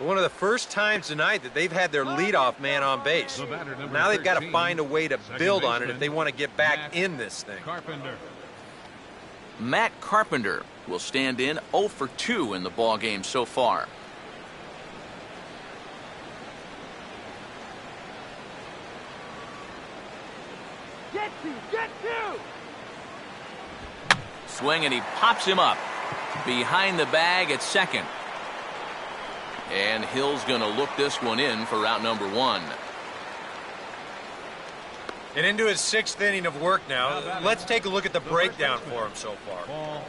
One of the first times tonight that they've had their leadoff man on base. Now they've got to find a way to build on it if they want to get back in this thing. Carpenter. Matt Carpenter will stand in 0 for 2 in the ballgame so far. Get two! Swing and he pops him up. Behind the bag at second. And Hill's going to look this one in for out number 1. And into his 6th inning of work now. Let's take a look at the breakdown for him so far. Paul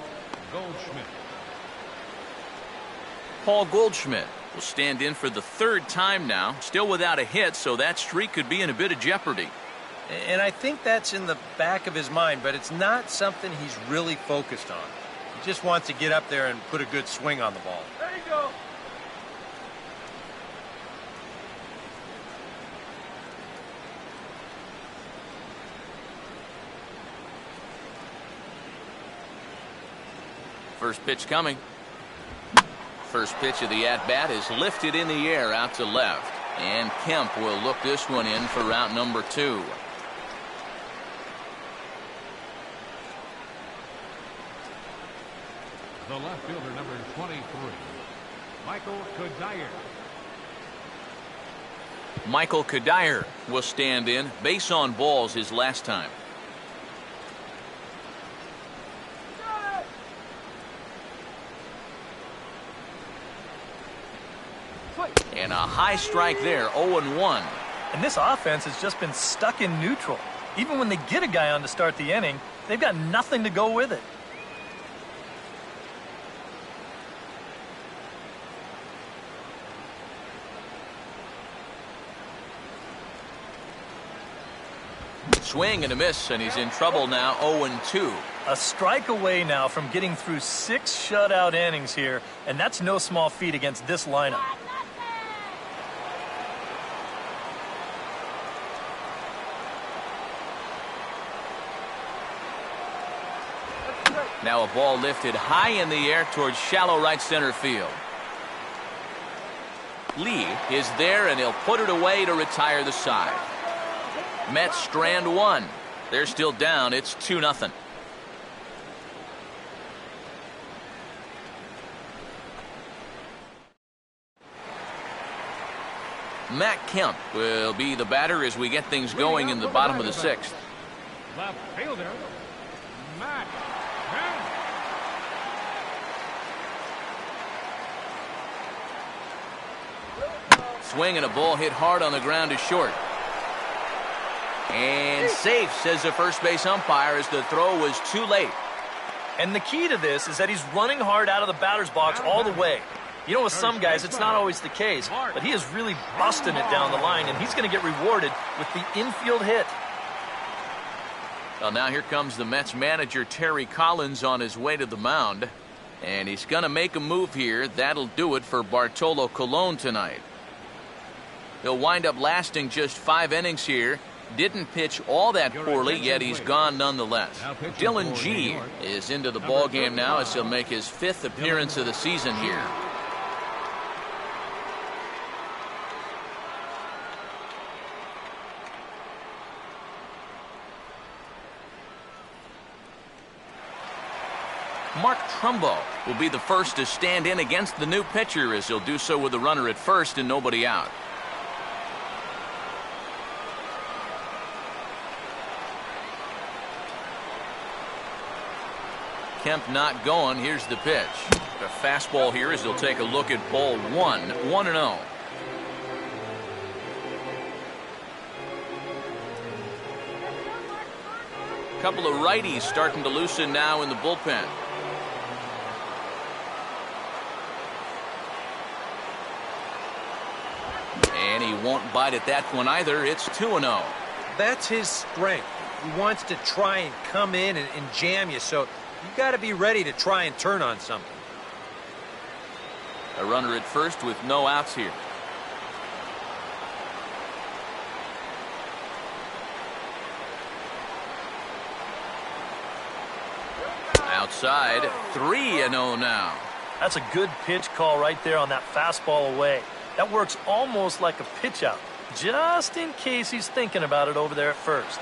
Goldschmidt. Paul Goldschmidt will stand in for the 3rd time now. Still without a hit, so that streak could be in a bit of jeopardy. And I think that's in the back of his mind, but it's not something he's really focused on. He just wants to get up there and put a good swing on the ball. There you go. First pitch coming. First pitch of the at-bat is lifted in the air out to left. And Kemp will look this one in for route number 2. The left fielder, number 23, Michael Kadire. Michael Kadire will stand in. Base on balls his last time. And a high strike there, 0-1. And this offense has just been stuck in neutral. Even when they get a guy on to start the inning, they've got nothing to go with it. Swing and a miss, and he's in trouble now, 0-2. A strike away now from getting through 6 shutout innings here, and that's no small feat against this lineup. Now a ball lifted high in the air towards shallow right center field. Lee is there, and he'll put it away to retire the side. Mets strand 1. They're still down. It's 2-0. Matt Kemp will be the batter as we get things going in the bottom of the 6th. Left fielder, Matt Kemp. Swing and a ball hit hard on the ground to short. And safe, says the first base umpire, as the throw was too late. And the key to this is that he's running hard out of the batter's box all the way. You know, with some guys, it's not always the case, but he is really busting it down the line, and he's going to get rewarded with the infield hit. Well, now here comes the Mets manager, Terry Collins, on his way to the mound. And he's going to make a move here. That'll do it for Bartolo Colon tonight. He'll wind up lasting just 5 innings here. Didn't pitch all that poorly, yet he's gone nonetheless. Dylan G is into the ballgame now as he'll make his 5th appearance of the season here. Mark Trumbo will be the first to stand in against the new pitcher, as he'll do so with a runner at first and nobody out. Kemp not going. Here's the pitch. The fastball here as he'll take a look at ball 1-0. Couple of righties starting to loosen now in the bullpen. And he won't bite at that one either. It's 2-0. That's his strength. He wants to try and come in and jam you, so you got to be ready to try and turn on something. A runner at first with no outs here. Outside, 3-0 now. That's a good pitch call right there on that fastball away. That works almost like a pitch out, just in case he's thinking about it over there at first.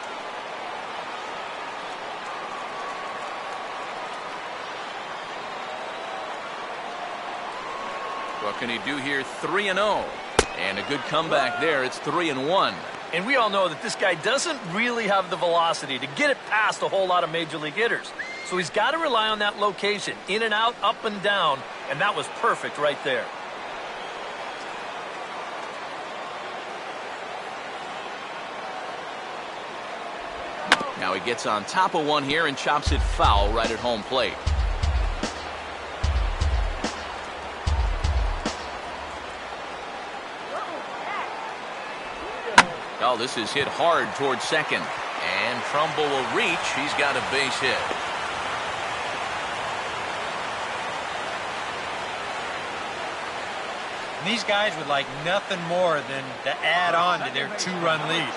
What can he do here? 3-0. And a good comeback there. It's 3-1. And we all know that this guy doesn't really have the velocity to get it past a whole lot of major league hitters. So he's got to rely on that location, in and out, up and down, and that was perfect right there. Now he gets on top of one here and chops it foul right at home plate. Oh, this is hit hard towards second. And Trumbull will reach. He's got a base hit. These guys would like nothing more than to add on to their two-run lead.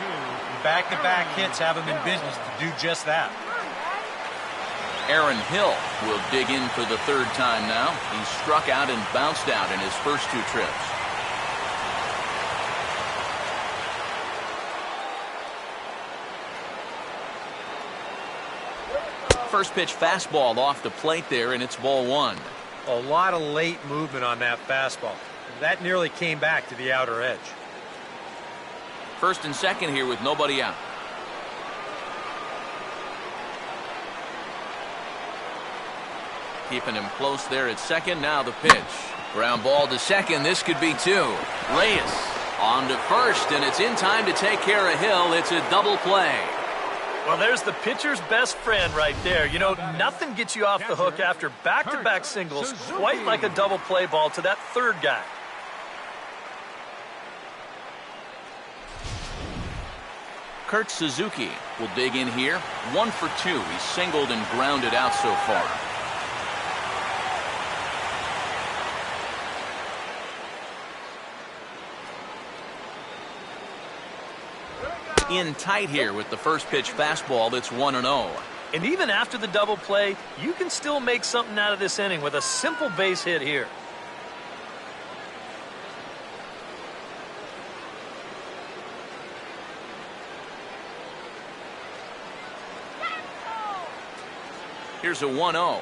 Back-to-back hits have them in business to do just that. Aaron Hill will dig in for the third time now. He struck out and bounced out in his first two trips. First pitch fastball off the plate there, and it's ball one. A lot of late movement on that fastball. That nearly came back to the outer edge. First and second here with nobody out. Keeping him close there at second. Now the pitch. Ground ball to second. This could be two. Reyes on to first, and it's in time to take care of Hill. It's a double play. Well, there's the pitcher's best friend right there. You know, nothing gets you off the hook after back-to-back singles quite like a double play ball to that third guy. Kurt Suzuki will dig in here. 1 for 2. He's singled and grounded out so far. In tight here with the first pitch fastball. That's 1-0. And even after the double play, you can still make something out of this inning with a simple base hit here. Here's a 1-0.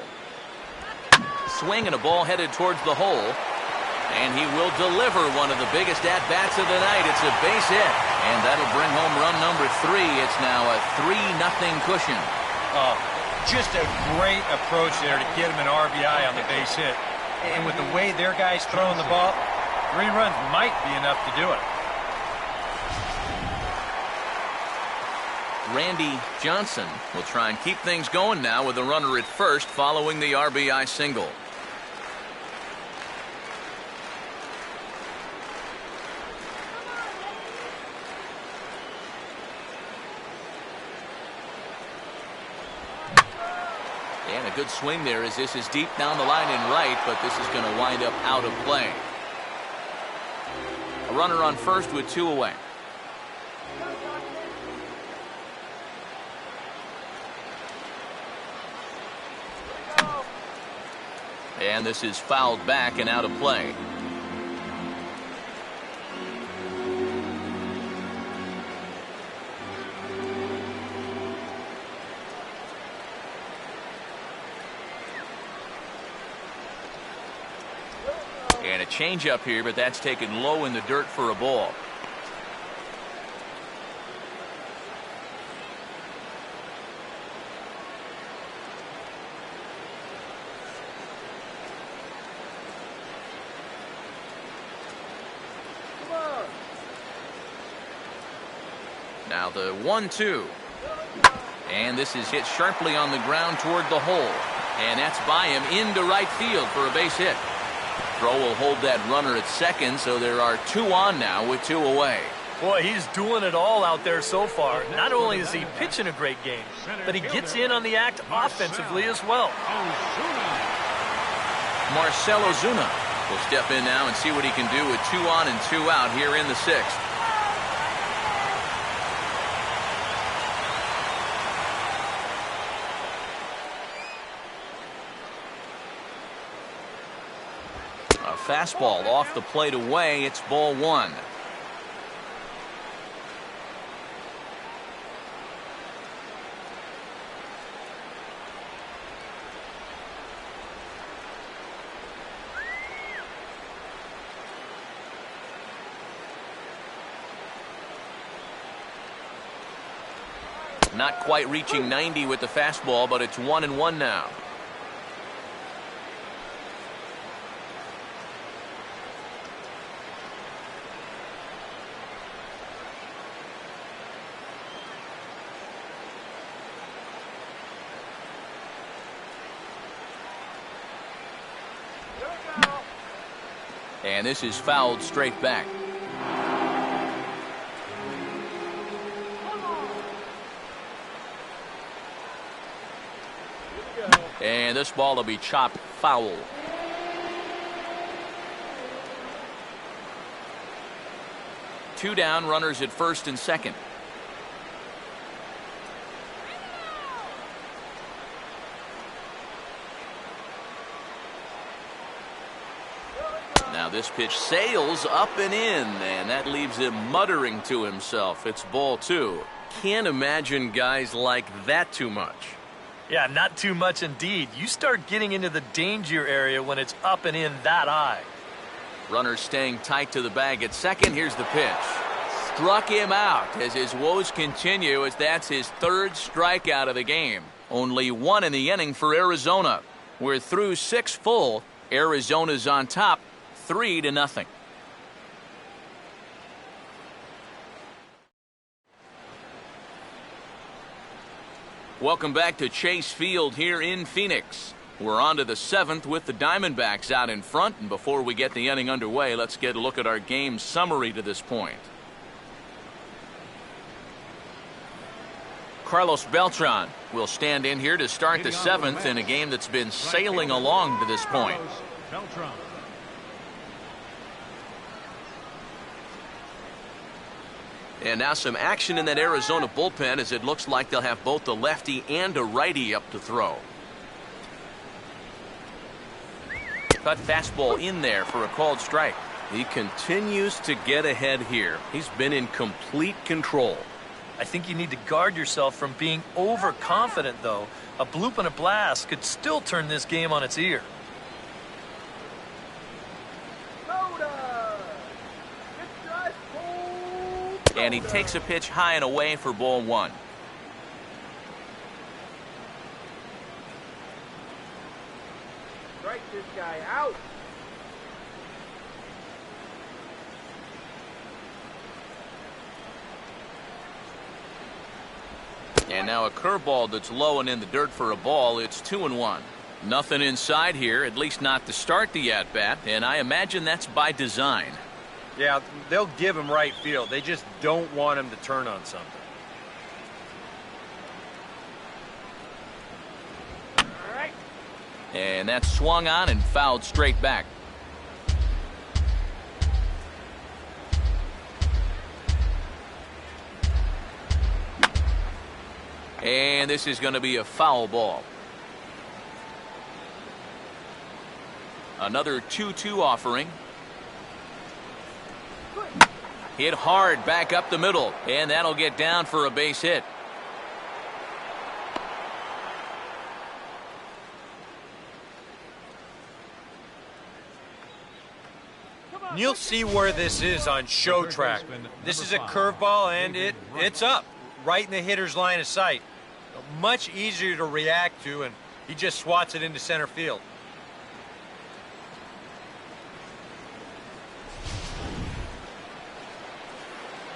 Swing and a ball headed towards the hole. And he will deliver one of the biggest at-bats of the night. It's a base hit. And that'll bring home run number 3. It's now a 3-0 cushion. Oh, just a great approach there to get him an RBI on the base hit. And with the way their guy's throwing the ball, 3 runs might be enough to do it. Randy Johnson will try and keep things going now with a runner at first following the RBI single. And a good swing there as this is deep down the line and right, but this is going to wind up out of play. A runner on first with 2 away. And this is fouled back and out of play. changeup here, but that's taken low in the dirt for a ball. Now the 1-2. And this is hit sharply on the ground toward the hole. And that's by him into right field for a base hit. Throw will hold that runner at second, so there are 2 on now with 2 away. Boy, he's doing it all out there so far. Not only is he pitching a great game, but he gets in on the act offensively as well. Marcell Ozuna will step in now and see what he can do with 2 on and 2 out here in the 6th. A fastball off the plate away. It's ball 1. Not quite reaching 90 with the fastball, but it's 1-1 now. And this is fouled straight back. And this ball will be chopped foul. Two down, runners at first and second. Now this pitch sails up and in, and that leaves him muttering to himself. It's ball 2. Can't imagine guys like that too much. Yeah, not too much indeed. You start getting into the danger area when it's up and in that high. Runner staying tight to the bag at second. Here's the pitch. Struck him out as his woes continue, as that's his 3rd strikeout of the game. Only 1 in the inning for Arizona. We're through 6 full. Arizona's on top, 3-0. Welcome back to Chase Field here in Phoenix. We're on to the 7th with the Diamondbacks out in front. And before we get the inning underway, let's get a look at our game summary to this point. Carlos Beltran will stand in here to start the 7th in a game that's been sailing along to this point. And now some action in that Arizona bullpen, as it looks like they'll have both the lefty and a righty up to throw. Cut fastball in there for a called strike. He continues to get ahead here. He's been in complete control. I think you need to guard yourself from being overconfident, though. A bloop and a blast could still turn this game on its ear. And he takes a pitch high and away for ball 1. Strike this guy out. And now a curveball that's low and in the dirt for a ball. It's 2-1. Nothing inside here, at least not to start the at-bat, and I imagine that's by design. Yeah, they'll give him right field. They just don't want him to turn on something. All right. And that's swung on and fouled straight back. And this is going to be a foul ball. Another 2-2 offering. Hit hard back up the middle, and that'll get down for a base hit. And you'll see where this is on show track. This is a curveball, and it's up, right in the hitter's line of sight. Much easier to react to, and he just swats it into center field.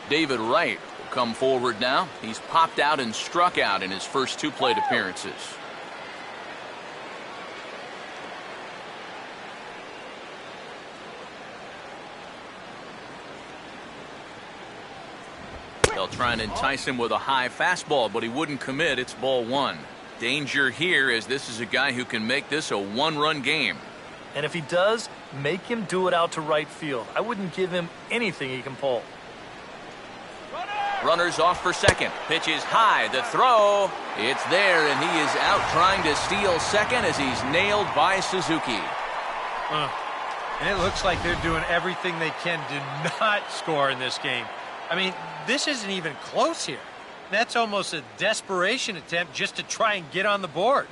David Wright will come forward now. He's popped out and struck out in his first 2 plate appearances. They'll try and entice him with a high fastball, but he wouldn't commit. It's ball 1. Danger here, as this is a guy who can make this a 1-run game. And if he does, make him do it out to right field. I wouldn't give him anything he can pull. Runners off for second. Pitch is high. The throw. It's there, and he is out trying to steal second as he's nailed by Suzuki. And it looks like they're doing everything they can to not score in this game. I mean, this isn't even close here. That's almost a desperation attempt just to try and get on the board.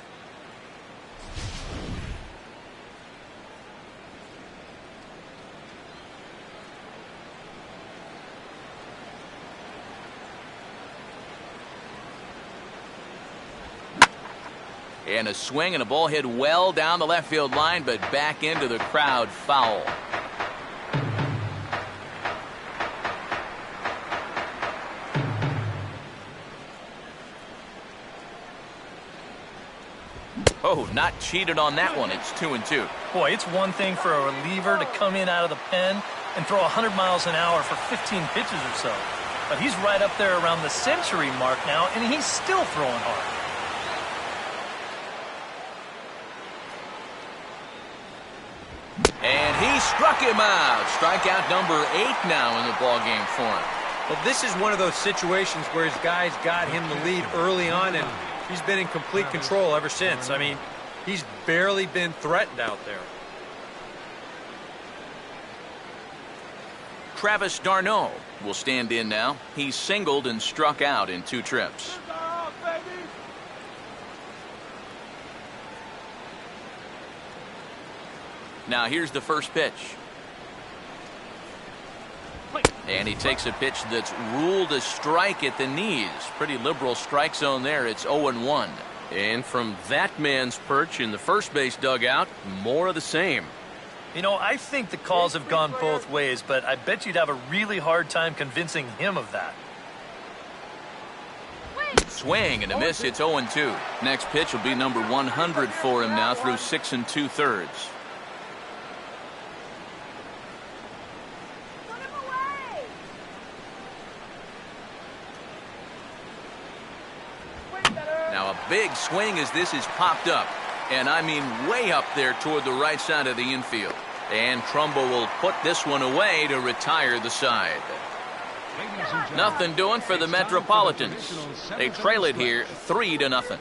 And a swing and a ball hit well down the left field line, but back into the crowd, foul. Oh, not cheated on that one. It's 2-2. Boy, it's one thing for a reliever to come in out of the pen and throw 100 miles an hour for 15 pitches or so. But he's right up there around the century mark now, and he's still throwing hard. And he struck him out. Strikeout number 8 now in the ballgame for him. Well, this is one of those situations where his guys got him the lead early on, and he's been in complete control ever since. I mean, he's barely been threatened out there. Travis d'Arnaud will stand in now. He's singled and struck out in 2 trips. Now here's the first pitch. And he takes a pitch that's ruled a strike at the knees. Pretty liberal strike zone there. It's 0-1. And from that man's perch in the first base dugout, more of the same. You know, I think the calls have gone both ways, but I bet you'd have a really hard time convincing him of that. Swing and a miss. It's 0-2. Next pitch will be number 100 for him now through 6 2/3. Now a big swing as this is popped up. And I mean way up there toward the right side of the infield. And Trumbo will put this one away to retire the side. Nothing doing for the Metropolitans. They trail it here 3-0.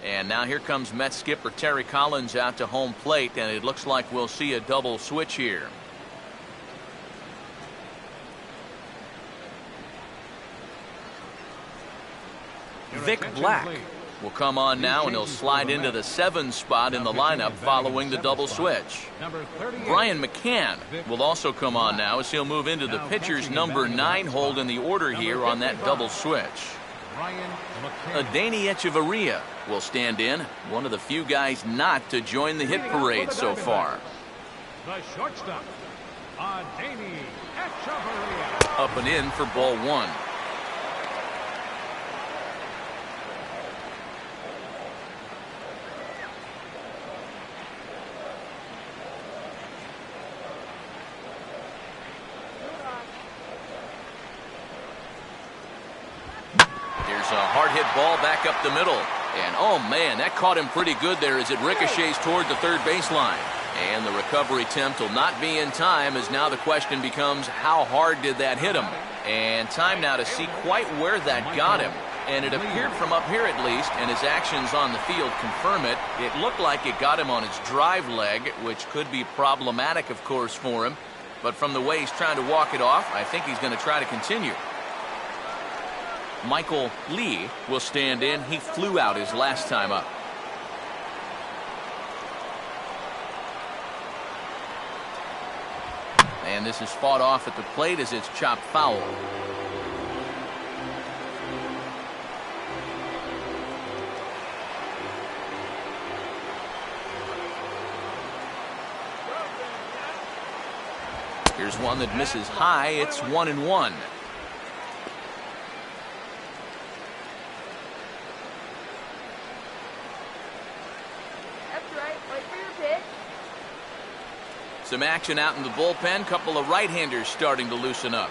And now here comes Mets skipper Terry Collins out to home plate, and it looks like we'll see a double switch here. Vic Black will come on now, and he'll slide into the 7 spot in the lineup following the double switch. Brian McCann will also come on now as he'll move into the pitcher's number 9 hold in the order here on that double switch. Adeiny Echeverria will stand in, one of the few guys not to join the hit parade so far. The shortstop, Adeiny Echeverria. Up and in for ball 1. A hard hit ball back up the middle. And oh man, that caught him pretty good there as it ricochets toward the third baseline. And the recovery attempt will not be in time, as now the question becomes, how hard did that hit him? And time now to see quite where that got him. And it appeared from up here at least, and his actions on the field confirm it. It looked like it got him on his drive leg, which could be problematic, of course, for him. But from the way he's trying to walk it off, I think he's going to try to continue. Michael Lee will stand in. He flew out his last time up. And this is fought off at the plate as it's chopped foul. Here's one that misses high. It's 1-1. Some action out in the bullpen. Couple of right-handers starting to loosen up.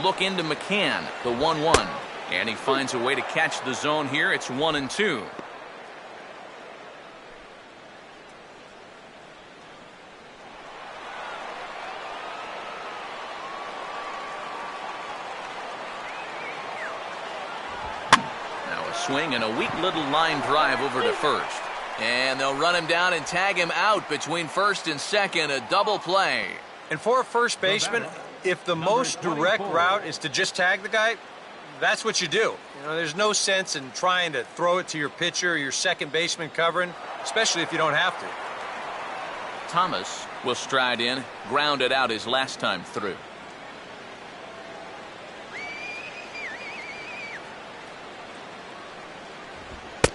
Look into McCann, the 1-1. And he finds a way to catch the zone here. It's 1-2. Now a swing and a weak little line drive over to first. And they'll run him down and tag him out between first and second. A double play. And for a first baseman, if the most direct route is to just tag the guy, that's what you do. You know, there's no sense in trying to throw it to your pitcher or your second baseman covering, especially if you don't have to. Thomas will stride in, ground it out his last time through.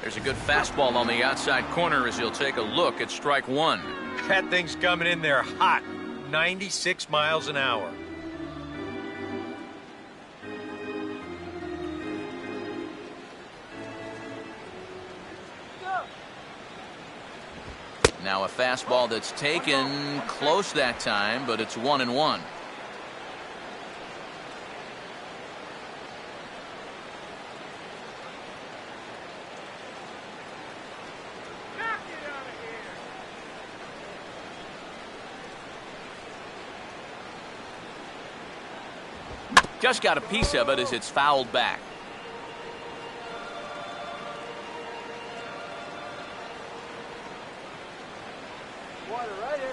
There's a good fastball on the outside corner as he'll take a look at strike one. That thing's coming in there hot, 96 miles an hour. Now a fastball that's taken close that time, but it's 1-1. Just got a piece of it as it's fouled back.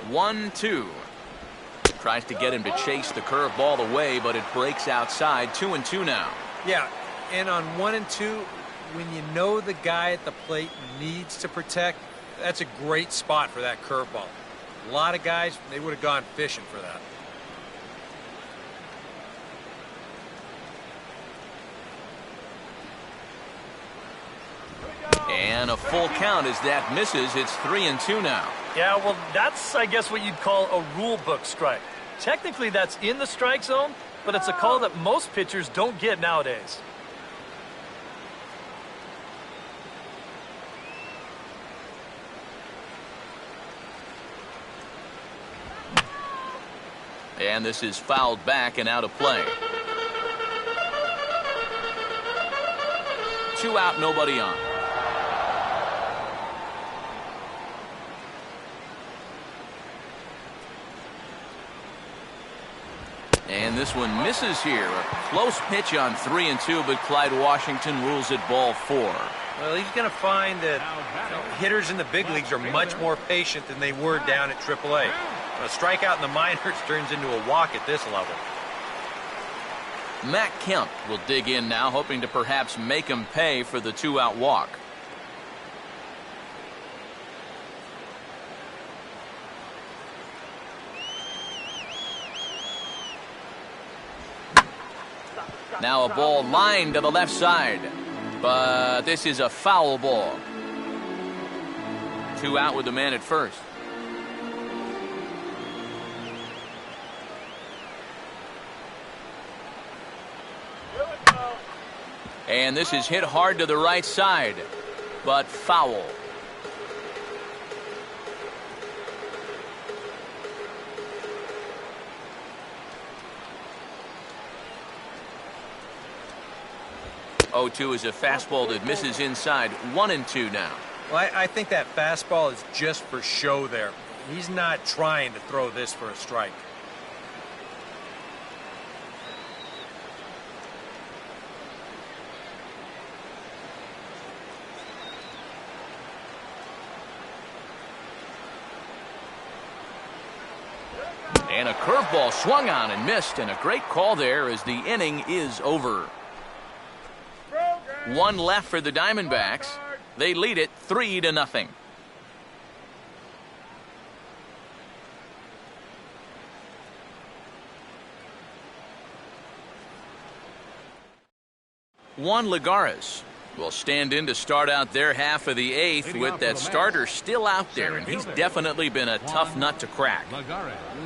One, two. Tries to get him to chase the curveball away, but it breaks outside. 2-2 now. Yeah, and on 1 and 2, when you know the guy at the plate needs to protect, that's a great spot for that curveball. A lot of guys, they would have gone fishing for that. And a full count as that misses. It's 3-2 now. Yeah, well, that's, I guess, what you'd call a rule book strike. Technically, that's in the strike zone, but it's a call that most pitchers don't get nowadays. And this is fouled back and out of play. 2 out, nobody on. And this one misses here. A close pitch on 3-2, but Clyde Washington rules it ball 4. Well, he's going to find that hitters in the big leagues are much more patient than they were down at AAA. A strikeout in the minors turns into a walk at this level. Matt Kemp will dig in now, hoping to perhaps make him pay for the 2-out walk. Now a ball lined to the left side, but this is a foul ball. 2 out with the man at first. And this is hit hard to the right side, but foul. Oh, 2 is a fastball that misses inside. 1-2 now. Well, I think that fastball is just for show there. He's not trying to throw this for a strike. And a curveball swung on and missed, and a great call there as the inning is over. One left for the Diamondbacks. They lead it 3-0. Juan Lagares will stand in to start out their half of the eighth with that starter still out there, and he's definitely been a tough nut to crack.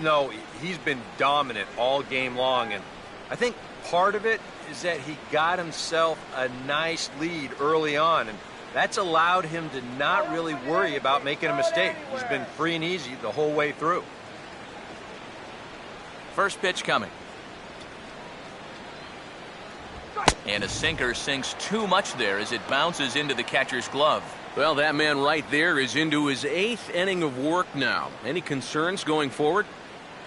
No, he's been dominant all game long, and I think part of it is that he got himself a nice lead early on, and that's allowed him to not really worry about making a mistake. He's been free and easy the whole way through. First pitch coming. And a sinker sinks too much there as it bounces into the catcher's glove. Well, that man right there is into his 8th inning of work now. Any concerns going forward?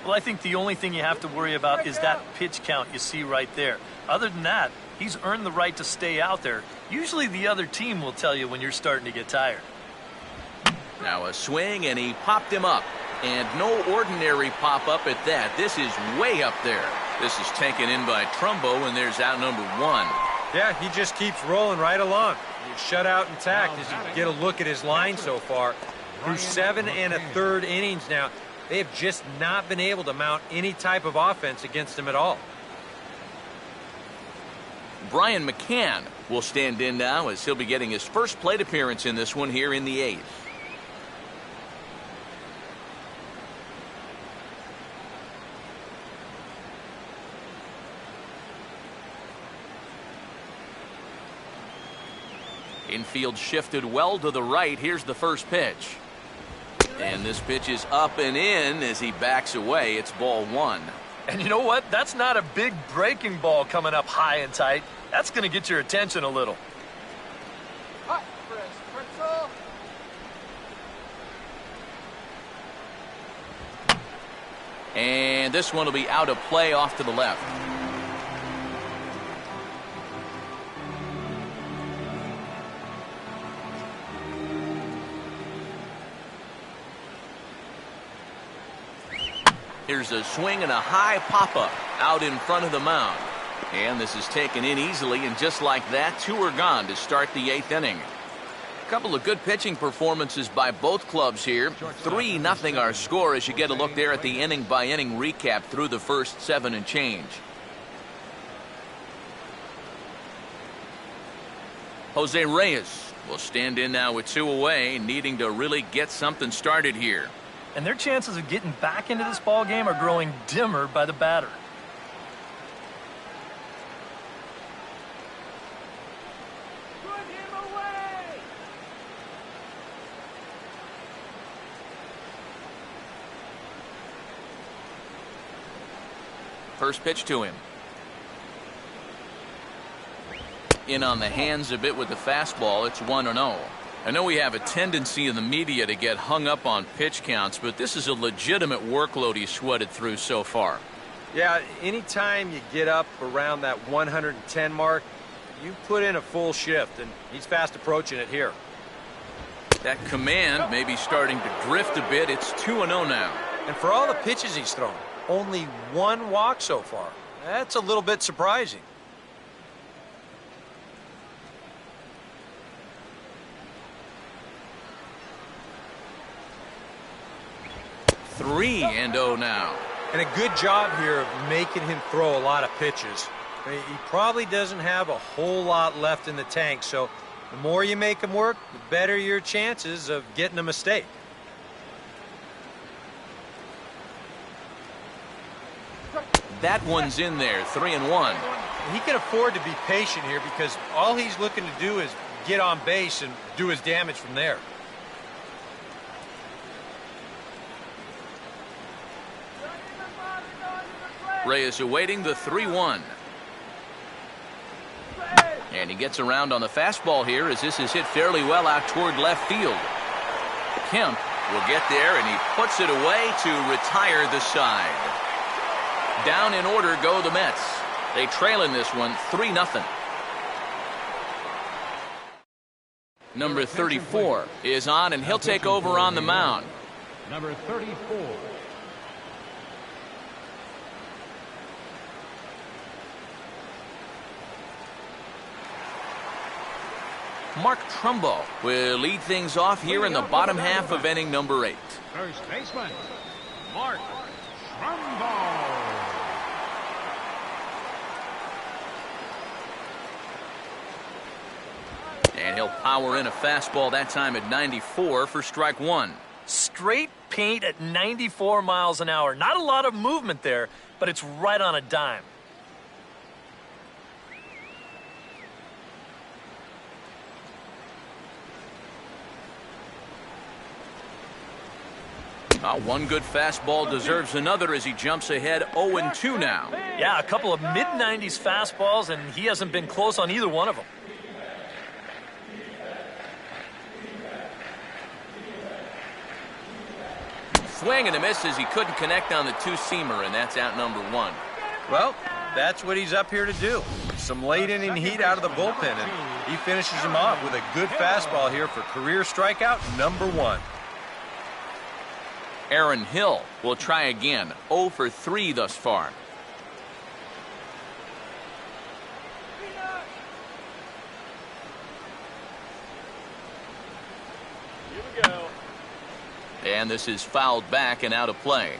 Well, I think the only thing you have to worry about is that pitch count you see right there. Other than that, he's earned the right to stay out there. Usually the other team will tell you when you're starting to get tired. Now a swing, and he popped him up. And no ordinary pop-up at that. This is way up there. This is taken in by Trumbo, and there's out number 1. Yeah, he just keeps rolling right along. He's shut out intact as you get a look at his line so far. Through 7 1/3 innings now, they have just not been able to mount any type of offense against him at all. Brian McCann will stand in now as he'll be getting his first plate appearance in this one here in the 8th. Infield shifted well to the right. Here's the first pitch. And this pitch is up and in as he backs away. It's ball 1. And you know what? That's not a big breaking ball coming up high and tight. That's going to get your attention a little. And this one will be out of play off to the left. Here's a swing and a high pop-up out in front of the mound. And this is taken in easily, and just like that, 2 are gone to start the 8th inning. A couple of good pitching performances by both clubs here. 3-0 our score as you get a look there at the inning-by-inning recap through the first 7 and change. Jose Reyes will stand in now with 2 away, needing to really get something started here. And their chances of getting back into this ball game are growing dimmer by the batter. Put him away! First pitch to him. In on the hands a bit with the fastball. It's 1-0. I know we have a tendency in the media to get hung up on pitch counts, but this is a legitimate workload he's sweated through so far. Yeah, anytime you get up around that 110 mark, you put in a full shift, and he's fast approaching it here. That command may be starting to drift a bit. It's 2-0 now. And for all the pitches he's thrown, only 1 walk so far. That's a little bit surprising. Three and 0 now. And a good job here of making him throw a lot of pitches. I mean, he probably doesn't have a whole lot left in the tank, so the more you make him work, the better your chances of getting a mistake. That one's in there, 3-1. He can afford to be patient here because all he's looking to do is get on base and do his damage from there. Reyes awaiting the 3-1. And he gets around on the fastball here as this is hit fairly well out toward left field. Kemp will get there, and he puts it away to retire the side. Down in order go the Mets. They trail in this one 3-0. Number 34 is on, and he'll take over on the mound. Number 34. Mark Trumbo will lead things off here in the bottom half of inning number 8. First baseman, Mark Trumbo. And he'll power in a fastball that time at 94 for strike 1. Straight paint at 94 miles an hour. Not a lot of movement there, but it's right on a dime. One good fastball deserves another as he jumps ahead 0-2 now. Yeah, a couple of mid-90s fastballs, and he hasn't been close on either one of them. Swing and a miss as he couldn't connect on the two-seamer, and that's out number 1. Well, that's what he's up here to do. Some late-inning heat out of the bullpen, and he finishes him off with a good fastball here for career strikeout number 1. Aaron Hill will try again. 0 for 3 thus far. Here we go. And this is fouled back and out of play.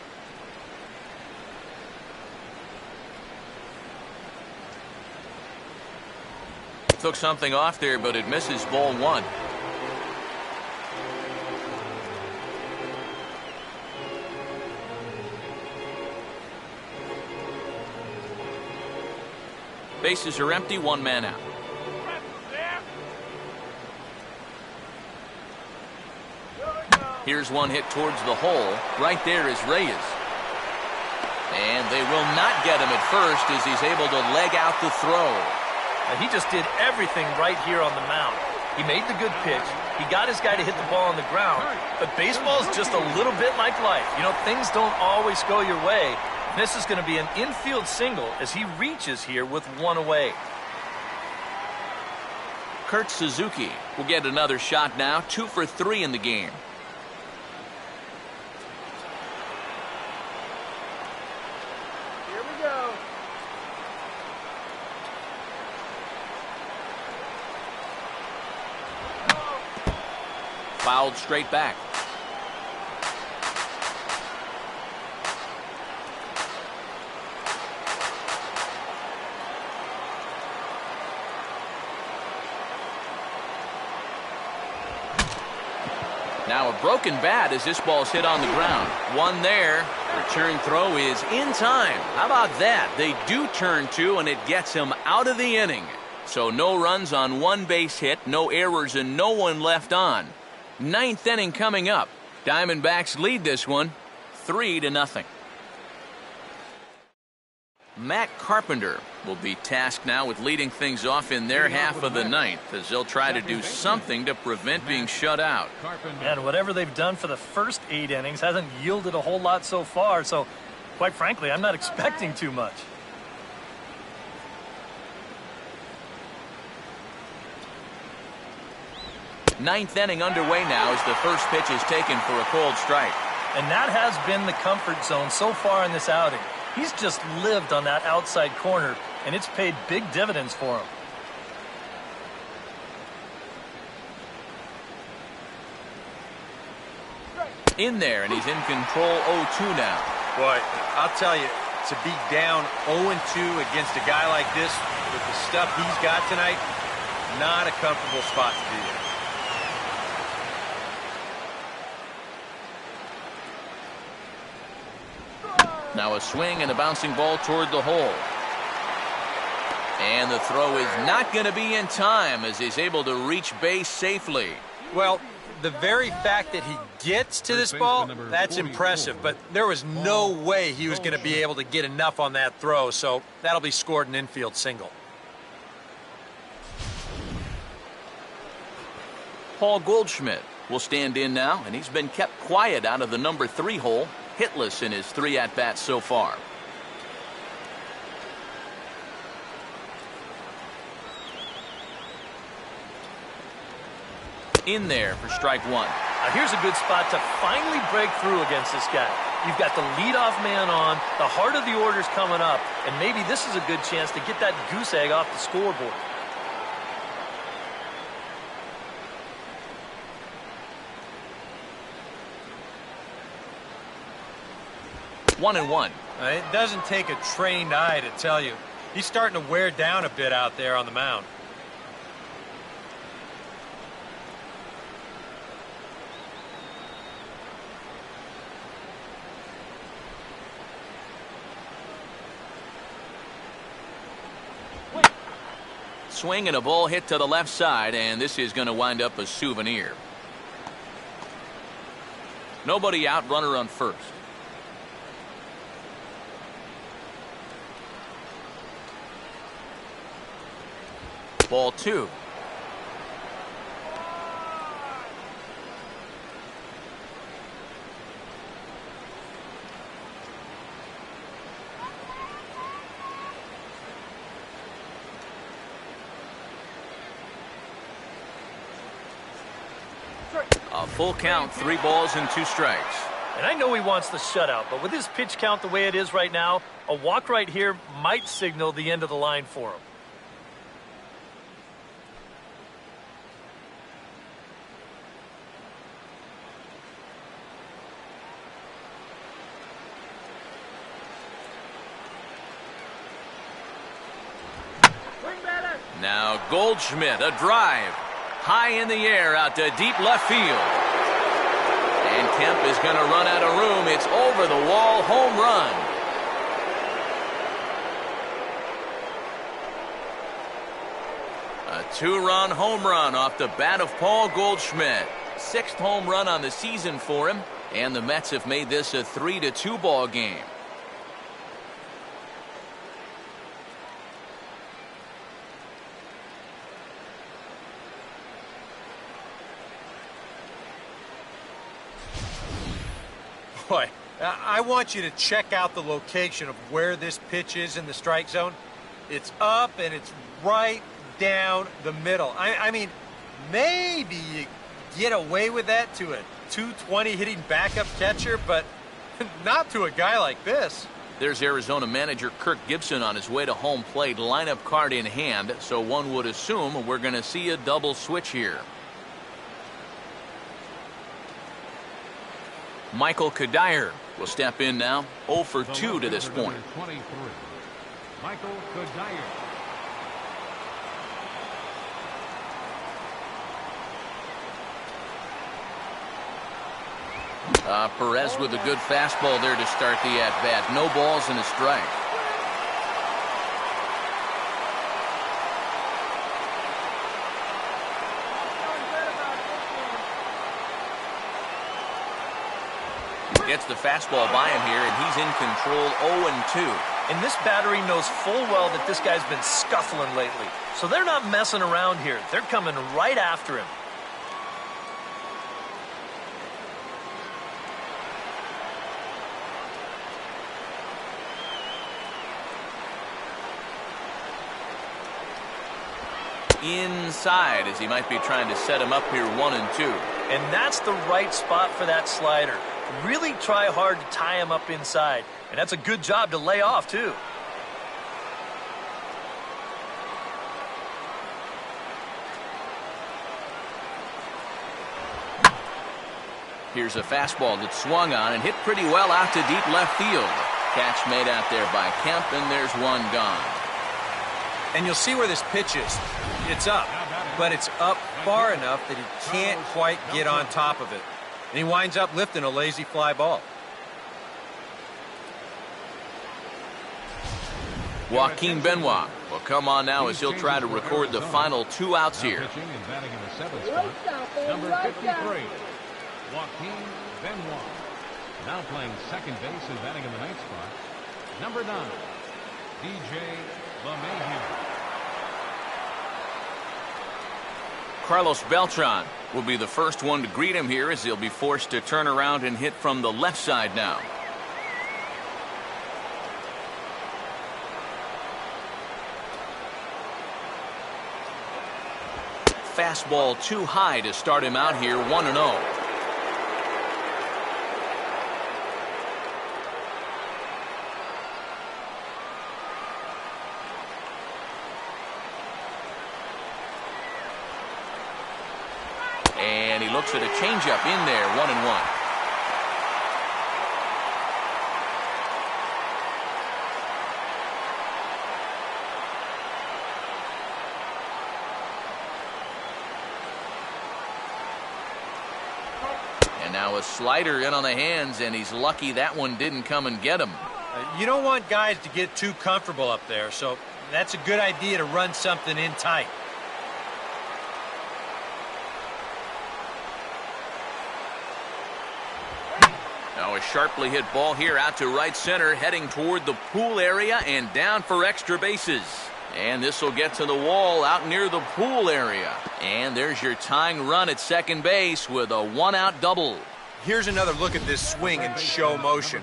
Took something off there, but it misses ball 1. Bases are empty, 1 man out. Here's one hit towards the hole. Right there is Reyes. And they will not get him at first as he's able to leg out the throw. Now, he just did everything right here on the mound. He made the good pitch. He got his guy to hit the ball on the ground. But baseball is just a little bit like life. You know, things don't always go your way. This is going to be an infield single as he reaches here with 1 away. Kurt Suzuki will get another shot now. 2 for 3 in the game. Here we go. Fouled straight back. Now a broken bat as this ball's hit on the ground. 1 there. Return throw is in time. How about that? They do turn 2, and it gets him out of the inning. So no runs on 1 base hit, no errors, and no one left on. 9th inning coming up. Diamondbacks lead this one 3-0. Matt Carpenter will be tasked now with leading things off in their half of the 9th as they'll try to do something to prevent being shut out. And whatever they've done for the first 8 innings hasn't yielded a whole lot so far, so quite frankly, I'm not expecting too much. Ninth inning underway now as the first pitch is taken for a cold strike. And that has been the comfort zone so far in this outing. He's just lived on that outside corner, and it's paid big dividends for him. In there, and he's in control 0-2 now. Boy, I'll tell you, to be down 0-2 against a guy like this with the stuff he's got tonight, not a comfortable spot to be in. Now a swing and a bouncing ball toward the hole. And the throw is not going to be in time as he's able to reach base safely. Well, the very fact that he gets to this ball, that's impressive. But there was no way he was going to be able to get enough on that throw, so that'll be scored an infield single. Paul Goldschmidt will stand in now, and he's been kept quiet out of the number 3 hole, hitless in his 3 at-bats so far. In there for strike 1. Now here's a good spot to finally break through against this guy. You've got the leadoff man on, the heart of the order's coming up, and maybe this is a good chance to get that goose egg off the scoreboard. 1-1. It doesn't take a trained eye to tell you. He's starting to wear down a bit out there on the mound. Swing and a ball hit to the left side, and this is going to wind up a souvenir. Nobody out, runner on first. Ball 2. A full count, 3 balls and 2 strikes. And I know he wants the shutout, but with his pitch count the way it is right now, a walk right here might signal the end of the line for him. Now Goldschmidt, a drive. High in the air out to deep left field. And Kemp is going to run out of room. It's over the wall, home run. A 2-run home run off the bat of Paul Goldschmidt. 6th home run on the season for him. And the Mets have made this a 3-2 ball game. Boy, I want you to check out the location of where this pitch is in the strike zone. It's up and it's right down the middle. I mean, maybe you get away with that to a 220 hitting backup catcher, but not to a guy like this. There's Arizona manager Kirk Gibson on his way to home plate, lineup card in hand, so one would assume we're going to see a double switch here. Michael Kadire will step in now, 0 for 2 to this point. 23. Michael Kadire. Perez with a good fastball there to start the at-bat. No balls and a strike. Gets the fastball by him here, and he's in control, 0-2. And this battery knows full well that this guy's been scuffling lately. So they're not messing around here. They're coming right after him. Inside, as he might be trying to set him up here, 1-2. And that's the right spot for that slider. Really try hard to tie him up inside. And that's a good job to lay off, too. Here's a fastball that swung on and hit pretty well out to deep left field. Catch made out there by Kemp, and there's one gone. And you'll see where this pitch is. It's up, but it's up far enough that he can't quite get on top of it. And he winds up lifting a lazy fly ball. Joaquin Benoit will come on now as he'll try to record the final 2 outs here. Pitching and batting in the 7th spot. Number 53. Joaquin Benoit. Now playing second base and batting in the 9th spot. Number 9. DJ LeMahieu. Carlos Beltran will be the first one to greet him here as he'll be forced to turn around and hit from the left side now. Fastball too high to start him out here, 1-0. And he looks at a changeup in there, 1-1. Now a slider in on the hands, and he's lucky that one didn't come and get him. You don't want guys to get too comfortable up there, so that's a good idea to run something in tight. Now a sharply hit ball here out to right center, heading toward the pool area and down for extra bases. And this will get to the wall out near the pool area. And there's your tying run at second base with a one-out double. Here's another look at this swing in show motion.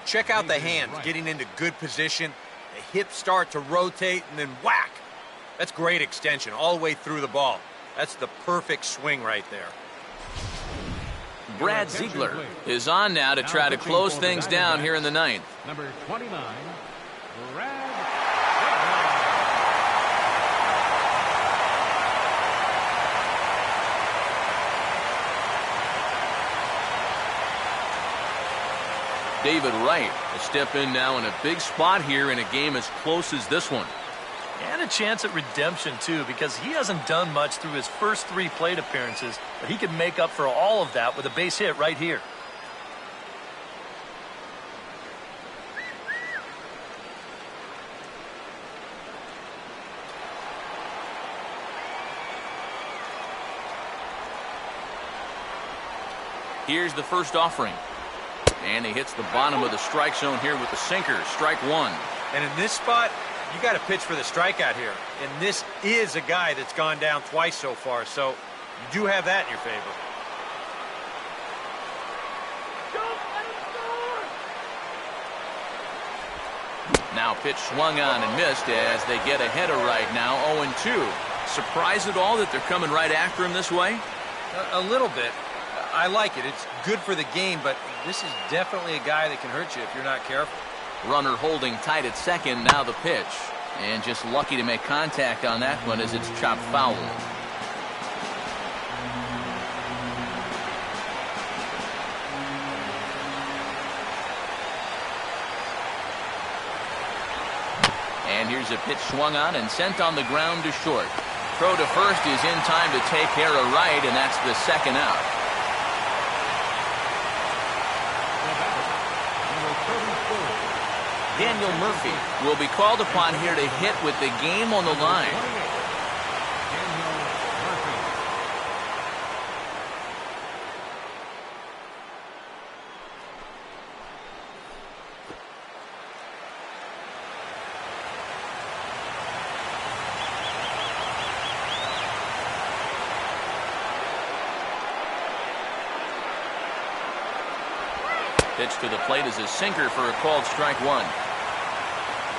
Check out the hands getting into good position. The hips start to rotate and then whack. That's great extension all the way through the ball. That's the perfect swing right there. Brad Ziegler is on now to try to close things down here in the ninth. Number 29, Brad. David Wright will step in now in a big spot here in a game as close as this one. And a chance at redemption, too, because he hasn't done much through his first 3 plate appearances, but he can make up for all of that with a base hit right here. Here's the first offering. And he hits the bottom of the strike zone here with the sinker. Strike one. And in this spot, you got to pitch for the strikeout here. And this is a guy that's gone down twice so far, so you do have that in your favor. Now pitch swung on and missed as they get ahead of Wright now 0-2. Surprised at all that they're coming right after him this way? A little bit. I like it. It's good for the game, but this is definitely a guy that can hurt you if you're not careful. Runner holding tight at second, now the pitch. And just lucky to make contact on that one as it's chopped foul. And here's a pitch swung on and sent on the ground to short. Throw to first is in time to take care of Wright, and that's the second out. Daniel Murphy will be called upon here to hit with the game on the line. Pitch to the plate is a sinker for a called strike one.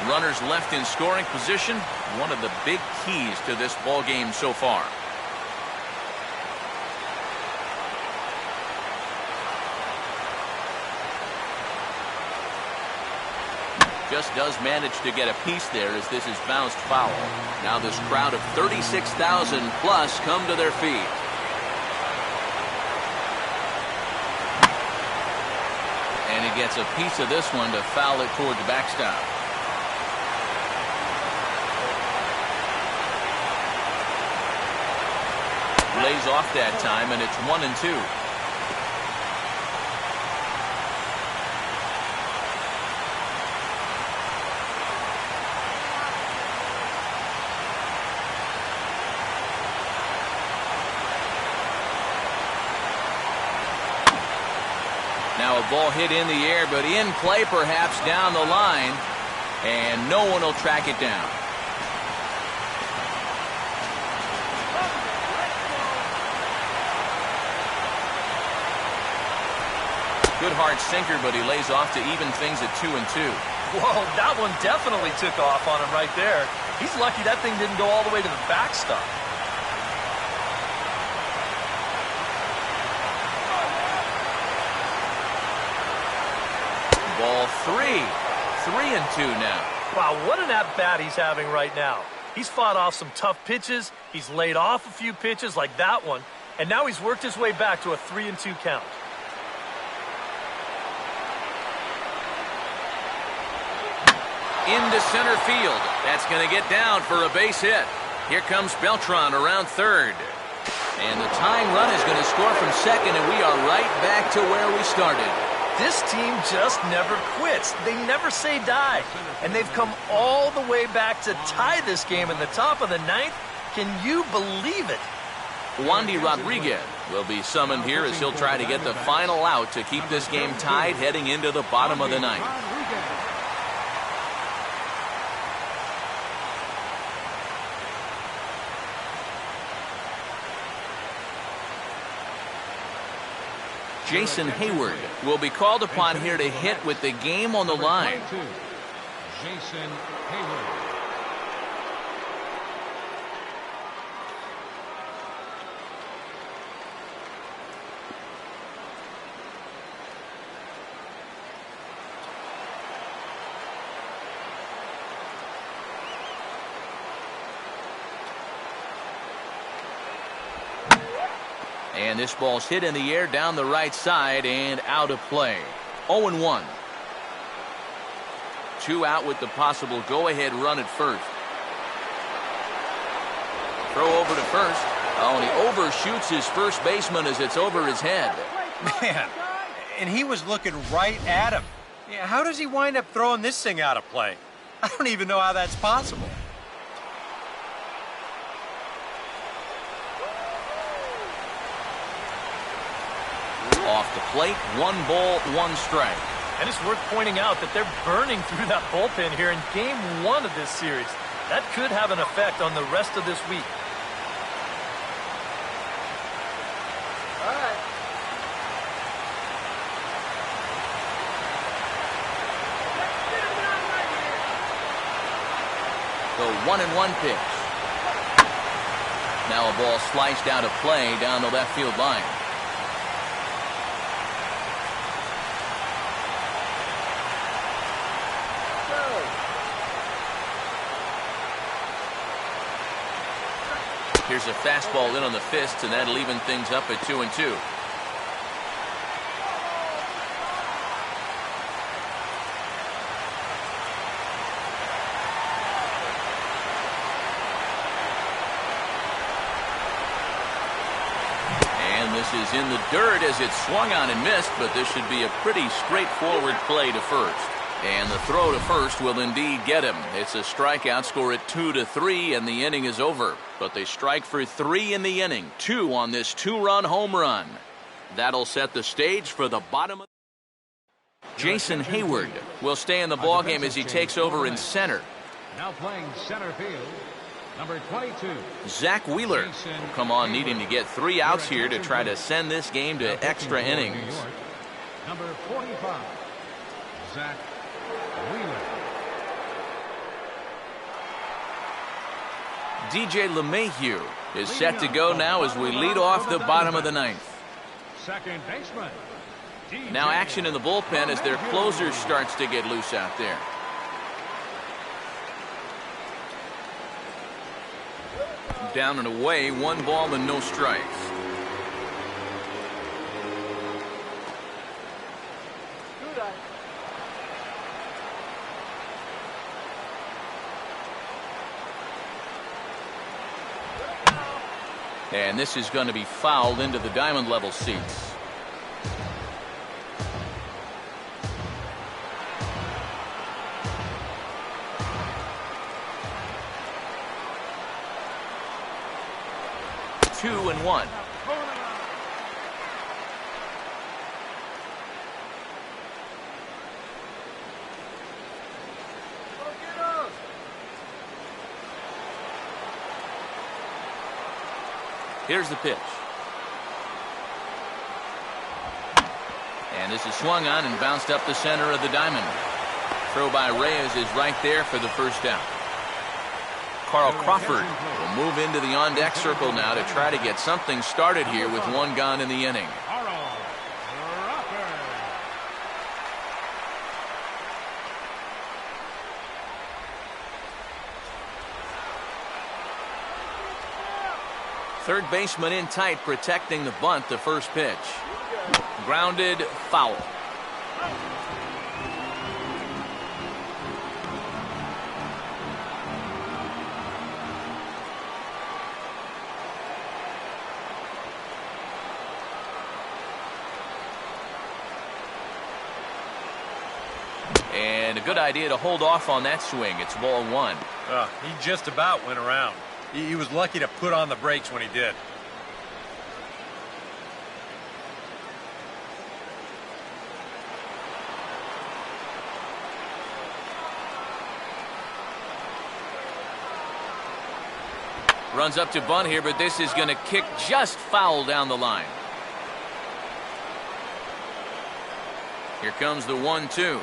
Runners left in scoring position, one of the big keys to this ball game so far. Just does manage to get a piece there as this is bounced foul. Now this crowd of 36,000 plus come to their feet. And he gets a piece of this one to foul it toward the backstop. Lays off that time, and it's 1-2. Now a ball hit in the air, but in play perhaps down the line, and no one will track it down. Good hard sinker, but he lays off to even things at 2-2. Whoa, that one definitely took off on him right there. He's lucky that thing didn't go all the way to the backstop. Ball 3. 3-2 now. Wow, what an at-bat he's having right now. He's fought off some tough pitches. He's laid off a few pitches like that one. And now he's worked his way back to a 3-2 count. Into center field. That's going to get down for a base hit. Here comes Beltran around third. And the tying run is going to score from second, and we are right back to where we started. This team just never quits. They never say die. And they've come all the way back to tie this game in the top of the ninth. Can you believe it? Wandy Rodriguez will be summoned here as he'll try to get the final out to keep this game tied heading into the bottom of the ninth. Jason Hayward will be called upon here to hit with the game on the line. Jason Hayward. And this ball's hit in the air down the right side and out of play. 0-1. 2 out with the possible go-ahead run at first. Throw over to first. Oh, and he overshoots his first baseman as it's over his head. Man, and he was looking right at him. Yeah, how does he wind up throwing this thing out of play? I don't even know how that's possible. Off the plate, 1 ball, 1 strike. And it's worth pointing out that they're burning through that bullpen here in game 1 of this series. That could have an effect on the rest of this week. All right. The 1-1 pitch. Now a ball sliced out of play down the left field line. Here's a fastball in on the fist, and that'll even things up at 2-2. And this is in the dirt as it swung on and missed, but this should be a pretty straightforward play to first. And the throw to first will indeed get him. It's a strikeout, score at 2-3, and the inning is over. But they strike for 3 in the inning, 2 on this 2-run home run. That'll set the stage for the bottom of. Jason Hayward will stay in the ballgame as he takes over in center. Now playing center field, number 22. Zach Wheeler will come on needing to get 3 outs here to try to send this game to extra innings. Number 45, Zach Wheeler. DJ LeMahieu is set to go now as we lead off the bottom of the ninth. Second baseman. Now action in the bullpen as their closer starts to get loose out there. Down and away, 1 ball and no strikes. And this is going to be fouled into the diamond level seats. Two and 1. Here's the pitch. And this is swung on and bounced up the center of the diamond. Throw by Reyes is right there for the first down. Carl Crawford will move into the on-deck circle now to try to get something started here with 1 gone in the inning. Third baseman in tight, protecting the bunt, the first pitch. Grounded, foul. And a good idea to hold off on that swing. It's ball one. He just about went around. He was lucky to put on the brakes when he did. Runs up to bunt here, but this is going to kick just foul down the line. Here comes the 1-2.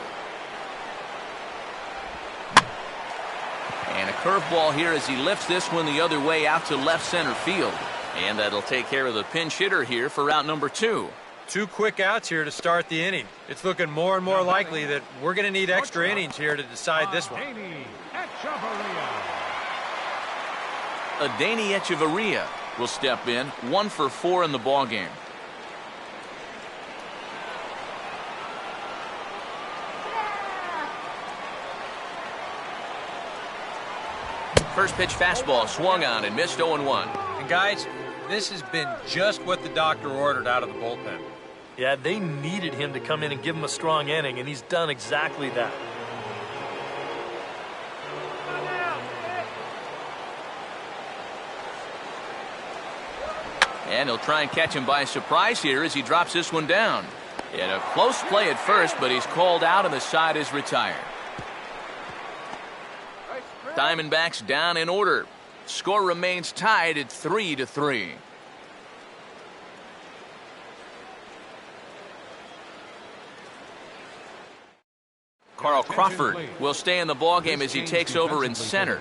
And a curveball here as he lifts this one the other way out to left center field. And that'll take care of the pinch hitter here for out number 2. 2 quick outs here to start the inning. It's looking more and more likely that we're going to need extra innings here to decide this one. Adeiny Echeverria will step in, 1 for 4 in the ballgame. First pitch fastball swung on and missed 0-1. And guys, this has been just what the doctor ordered out of the bullpen. Yeah, they needed him to come in and give him a strong inning, and he's done exactly that. And he'll try and catch him by surprise here as he drops this one down. In a close play at first, but he's called out and the side is retired. Diamondbacks down in order. Score remains tied at 3-3. Carl Crawford will stay in the ballgame as he takes over in center.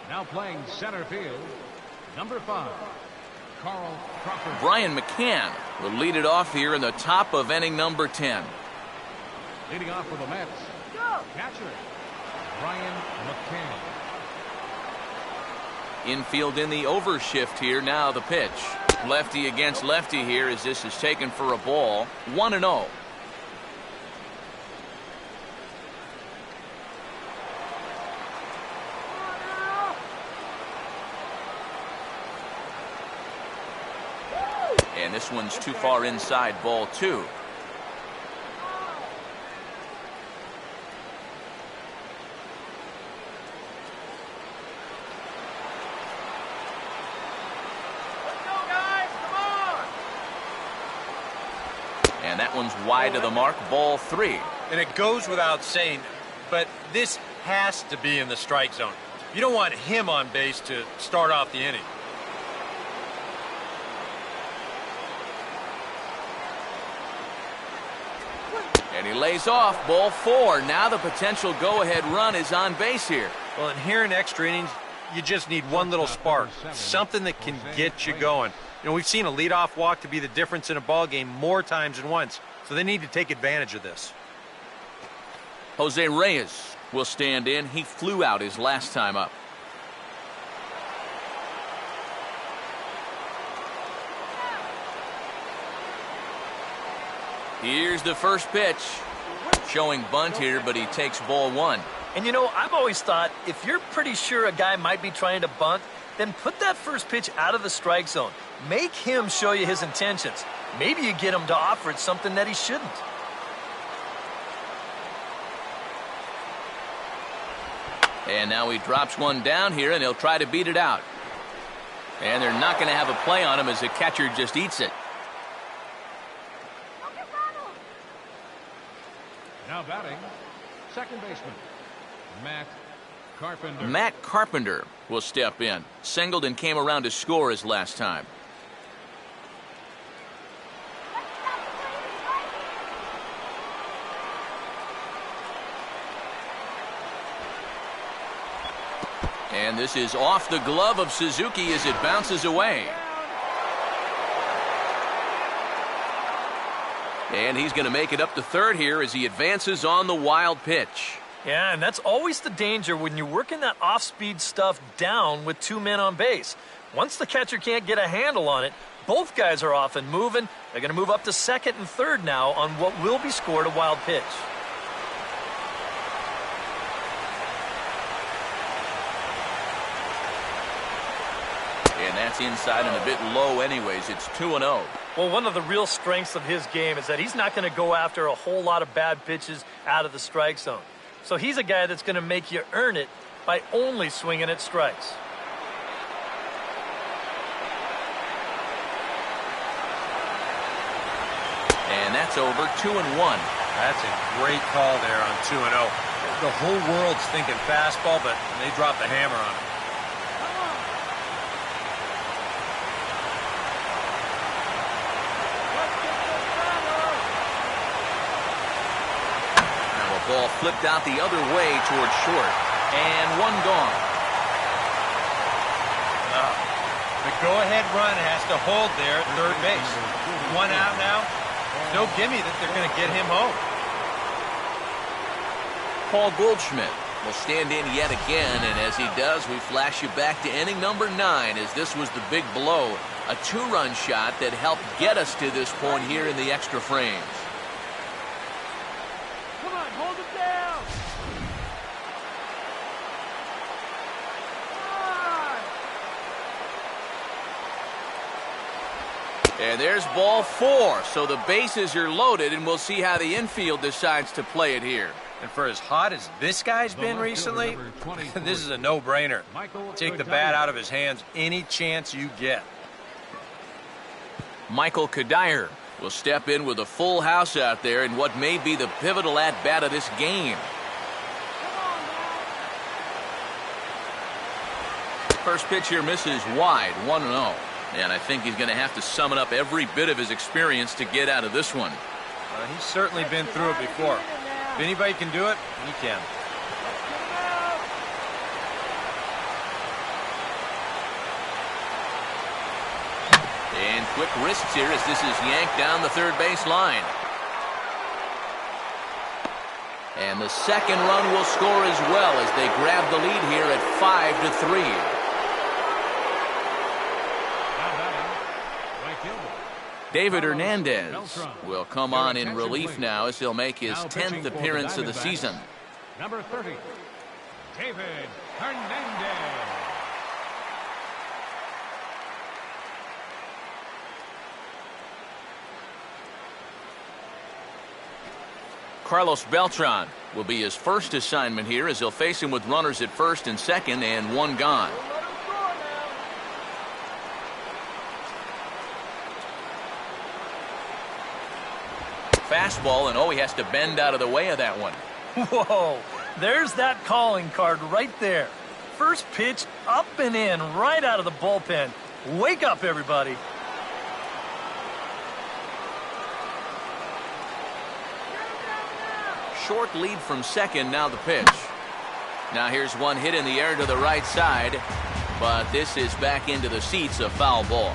Now playing center field, number 5, Carl Crawford. Brian McCann will lead it off here in the top of inning number 10. Leading off for the Mets, catcher Brian McCann. Infield in the overshift here. Now the pitch. Lefty against lefty here as this is taken for a ball. 1-0. And this one's too far inside, ball 2. And that one's wide of the mark, ball 3. And it goes without saying, but this has to be in the strike zone. You don't want him on base to start off the inning. And he lays off, ball 4. Now the potential go-ahead run is on base here. Well, and here in extra innings, you just need one little spark, something that can get you going. You know, we've seen a leadoff walk to be the difference in a ball game more times than once, so they need to take advantage of this. Jose Reyes will stand in. He flew out his last time up. Here's the first pitch. Showing bunt here, but he takes ball 1. And you know, I've always thought if you're pretty sure a guy might be trying to bunt, then put that first pitch out of the strike zone. Make him show you his intentions. Maybe you get him to offer it something that he shouldn't. And now he drops one down here, and he'll try to beat it out. And they're not going to have a play on him as the catcher just eats it. Now batting, second baseman, Matt Carpenter. Matt Carpenter will step in. Singled and came around to score his last time. And this is off the glove of Suzuki as it bounces away. And he's going to make it up to third here as he advances on the wild pitch. Yeah, and that's always the danger when you're working that off-speed stuff down with 2 men on base. Once the catcher can't get a handle on it, both guys are off and moving. They're going to move up to second and third now on what will be scored a wild pitch. And that's inside and a bit low anyways. It's 2-0. Well, one of the real strengths of his game is that he's not going to go after a whole lot of bad pitches out of the strike zone. So he's a guy that's going to make you earn it by only swinging at strikes. And that's over 2-1. That's a great call there on 2-0. The whole world's thinking fastball, but they dropped the hammer on it. Now a ball flipped out the other way towards short. And one gone. The go-ahead run has to hold there at third base. One out now. No gimme that they're going to get him home. Paul Goldschmidt will stand in yet again, and as he does, we flash you back to inning number 9, as this was the big blow. A 2-run shot that helped get us to this point here in the extra frames. Come on, hold it down. And there's ball 4, so the bases are loaded, and we'll see how the infield decides to play it here. And for as hot as this guy's been recently, this is a no-brainer. Take the bat out of his hands any chance you get. Michael Kadire will step in with a full house out there in what may be the pivotal at-bat of this game. First pitch here misses wide, 1-0. And I think he's going to have to summon up every bit of his experience to get out of this one. He's certainly been through it before. If anybody can do it, he can. And quick wrists here as this is yanked down the third base line. And the second run will score as well as they grab the lead here at 5-3. David Hernandez will come on in relief now as he'll make his 10th appearance of the season. Number 30, David Hernandez. Carlos Beltran will be his first assignment here as he'll face him with runners at first and second and one gone. Fastball, and he has to bend out of the way of that one. Whoa, there's that calling card right there. First pitch up and in right out of the bullpen. Wake up, everybody. Short lead from second, now the pitch. Now here's one hit in the air to the right side, but this is back into the seats, a foul ball.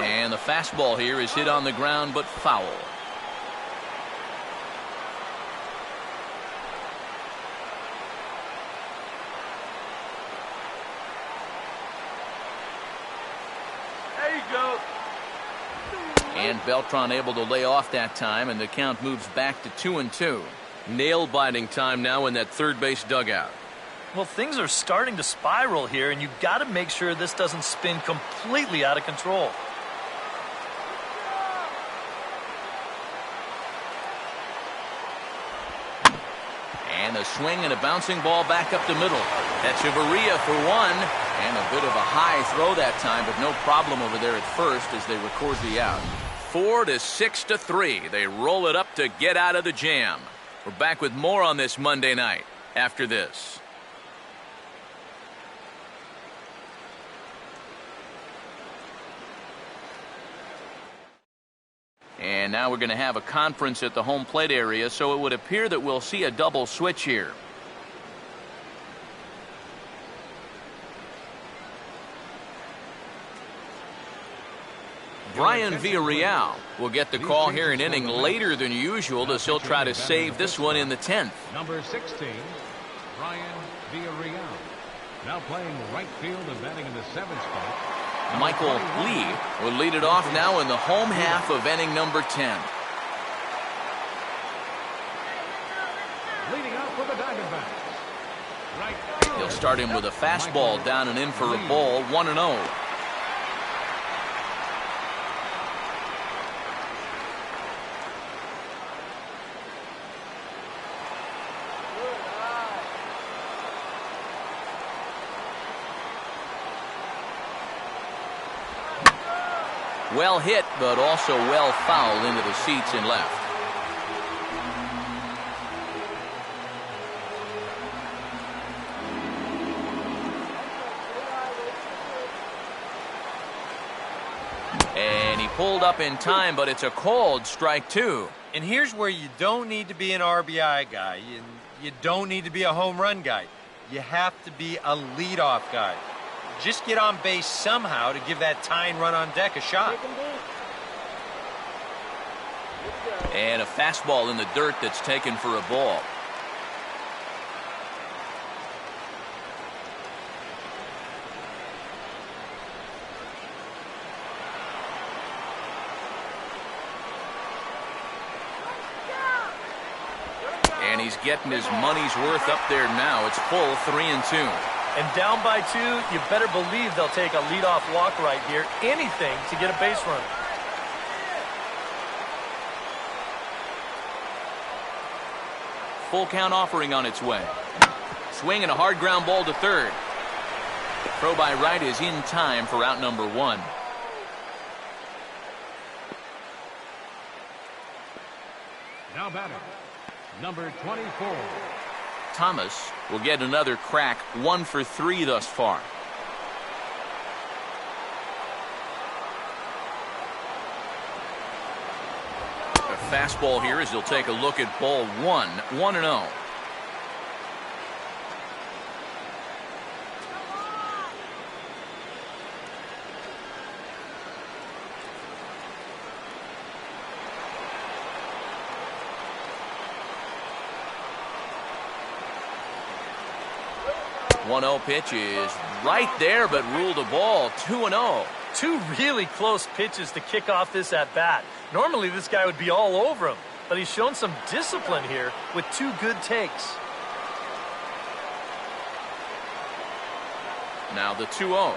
And the fastball here is hit on the ground, but foul. There you go. And Beltran able to lay off that time, and the count moves back to 2-2. Nail-biting time now in that third base dugout. Well, things are starting to spiral here, and you've got to make sure this doesn't spin completely out of control. And a swing and a bouncing ball back up the middle. That's Echeverria for one. And a bit of a high throw that time, but no problem over there at first as they record the out. 4-6-3. They roll it up to get out of the jam. We're back with more on this Monday night after this. And now we're going to have a conference at the home plate area, so it would appear that we'll see a double switch here. Brian Villarreal will get the call here an inning later than usual as he'll try to save this one in the 10th. Number 16, Brian Villarreal. Now playing right field and batting in the 7th spot. Michael Lee will lead it off now in the home half of inning number 10. Leading off for the Diamondbacks. Right field. He'll They'll start him with a fastball down and in for a ball, 1-0. Well hit, but also well fouled into the seats and left. And he pulled up in time, but it's a called strike 2. And here's where you don't need to be an RBI guy. You don't need to be a home run guy. You have to be a leadoff guy. Just get on base somehow to give that tying run on deck a shot. And a fastball in the dirt that's taken for a ball. And he's getting his money's worth up there now. It's full 3-2. And down by 2, you better believe they'll take a leadoff walk right here. Anything to get a base run. Full count offering on its way. Swing and a hard ground ball to third. Throw by right is in time for out number 1. Now batting, number 24. Thomas will get another crack, 1 for 3 thus far. A fastball here as he'll take a look at ball 1, 1-0. One-0 pitch is right there, but ruled a ball. 2-0. 2 really close pitches to kick off this at-bat. Normally this guy would be all over him, but he's shown some discipline here with 2 good takes. Now the 2-0.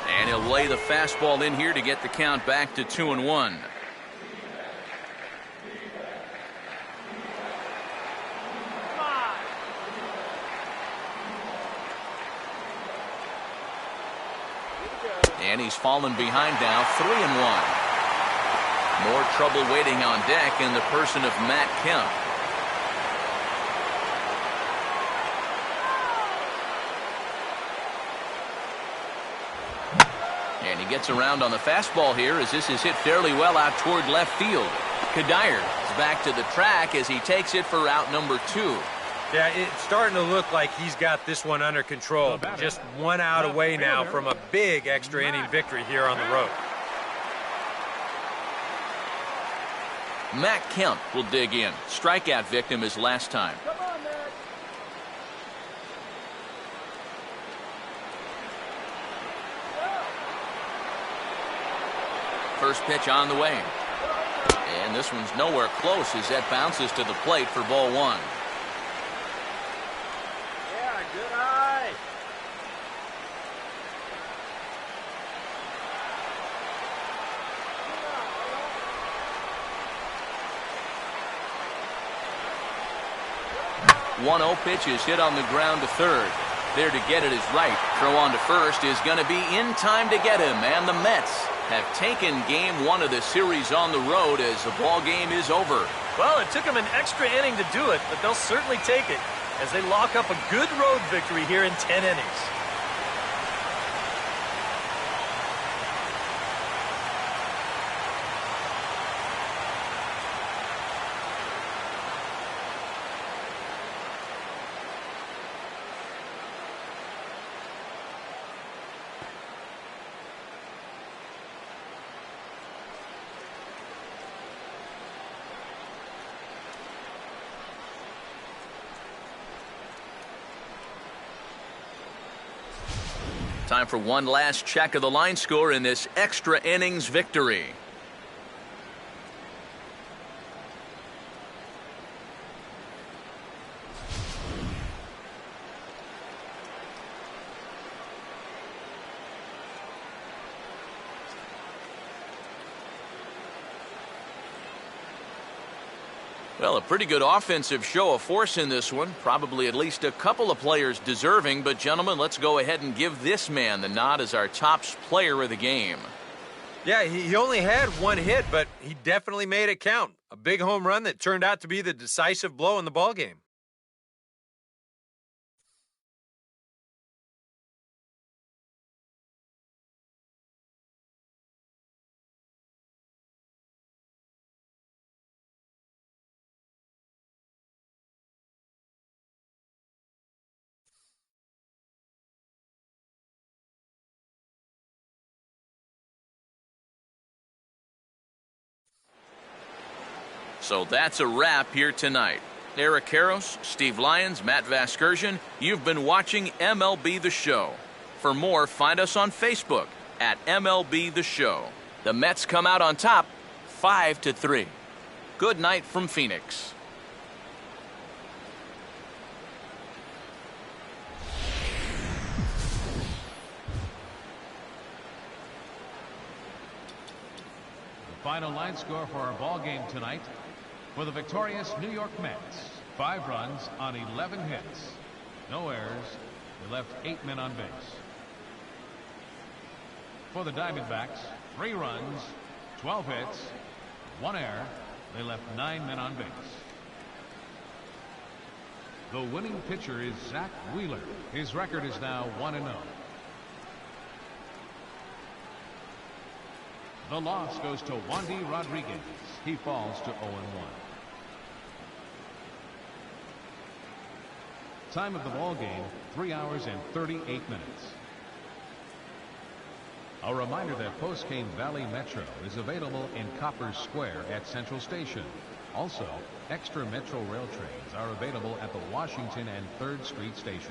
And he'll lay the fastball in here to get the count back to 2-1. And he's fallen behind now, 3-1. More trouble waiting on deck in the person of Matt Kemp. And he gets around on the fastball here as this is hit fairly well out toward left field. Kadire is back to the track as he takes it for out number 2. Yeah, it's starting to look like he's got this one under control. Just 1 out away now from a big extra inning victory here on the road. Matt Kemp will dig in. Strikeout victim his last time. First pitch on the way. And this one's nowhere close as that bounces to the plate for ball 1. Good eye. One-0 pitch is hit on the ground to third. There to get it is right. Throw on to first is going to be in time to get him. And the Mets have taken game 1 of the series on the road as the ball game is over. Well, it took them an extra inning to do it, but they'll certainly take it as they lock up a good road victory here in 10 innings. Time for one last check of the line score in this extra innings victory. Well, a pretty good offensive show of force in this one. Probably at least a couple of players deserving. But, gentlemen, let's go ahead and give this man the nod as our top player of the game. Yeah, he only had one hit, but he definitely made it count. A big home run that turned out to be the decisive blow in the ballgame. So that's a wrap here tonight. Eric Karros, Steve Lyons, Matt Vasgersian, you've been watching MLB The Show. For more, find us on Facebook at MLB The Show. The Mets come out on top, 5-3. Good night from Phoenix. The final line score for our ball game tonight. For the victorious New York Mets, 5 runs on 11 hits. No errors. They left 8 men on base. For the Diamondbacks, 3 runs, 12 hits, 1 error. They left 9 men on base. The winning pitcher is Zach Wheeler. His record is now 1-0. The loss goes to Wandy Rodriguez. He falls to 0-1. Time of the ball game, 3 hours and 38 minutes. A reminder that Postcane Valley Metro is available in Copper Square at Central Station. Also, extra Metro rail trains are available at the Washington and 3rd Street stations.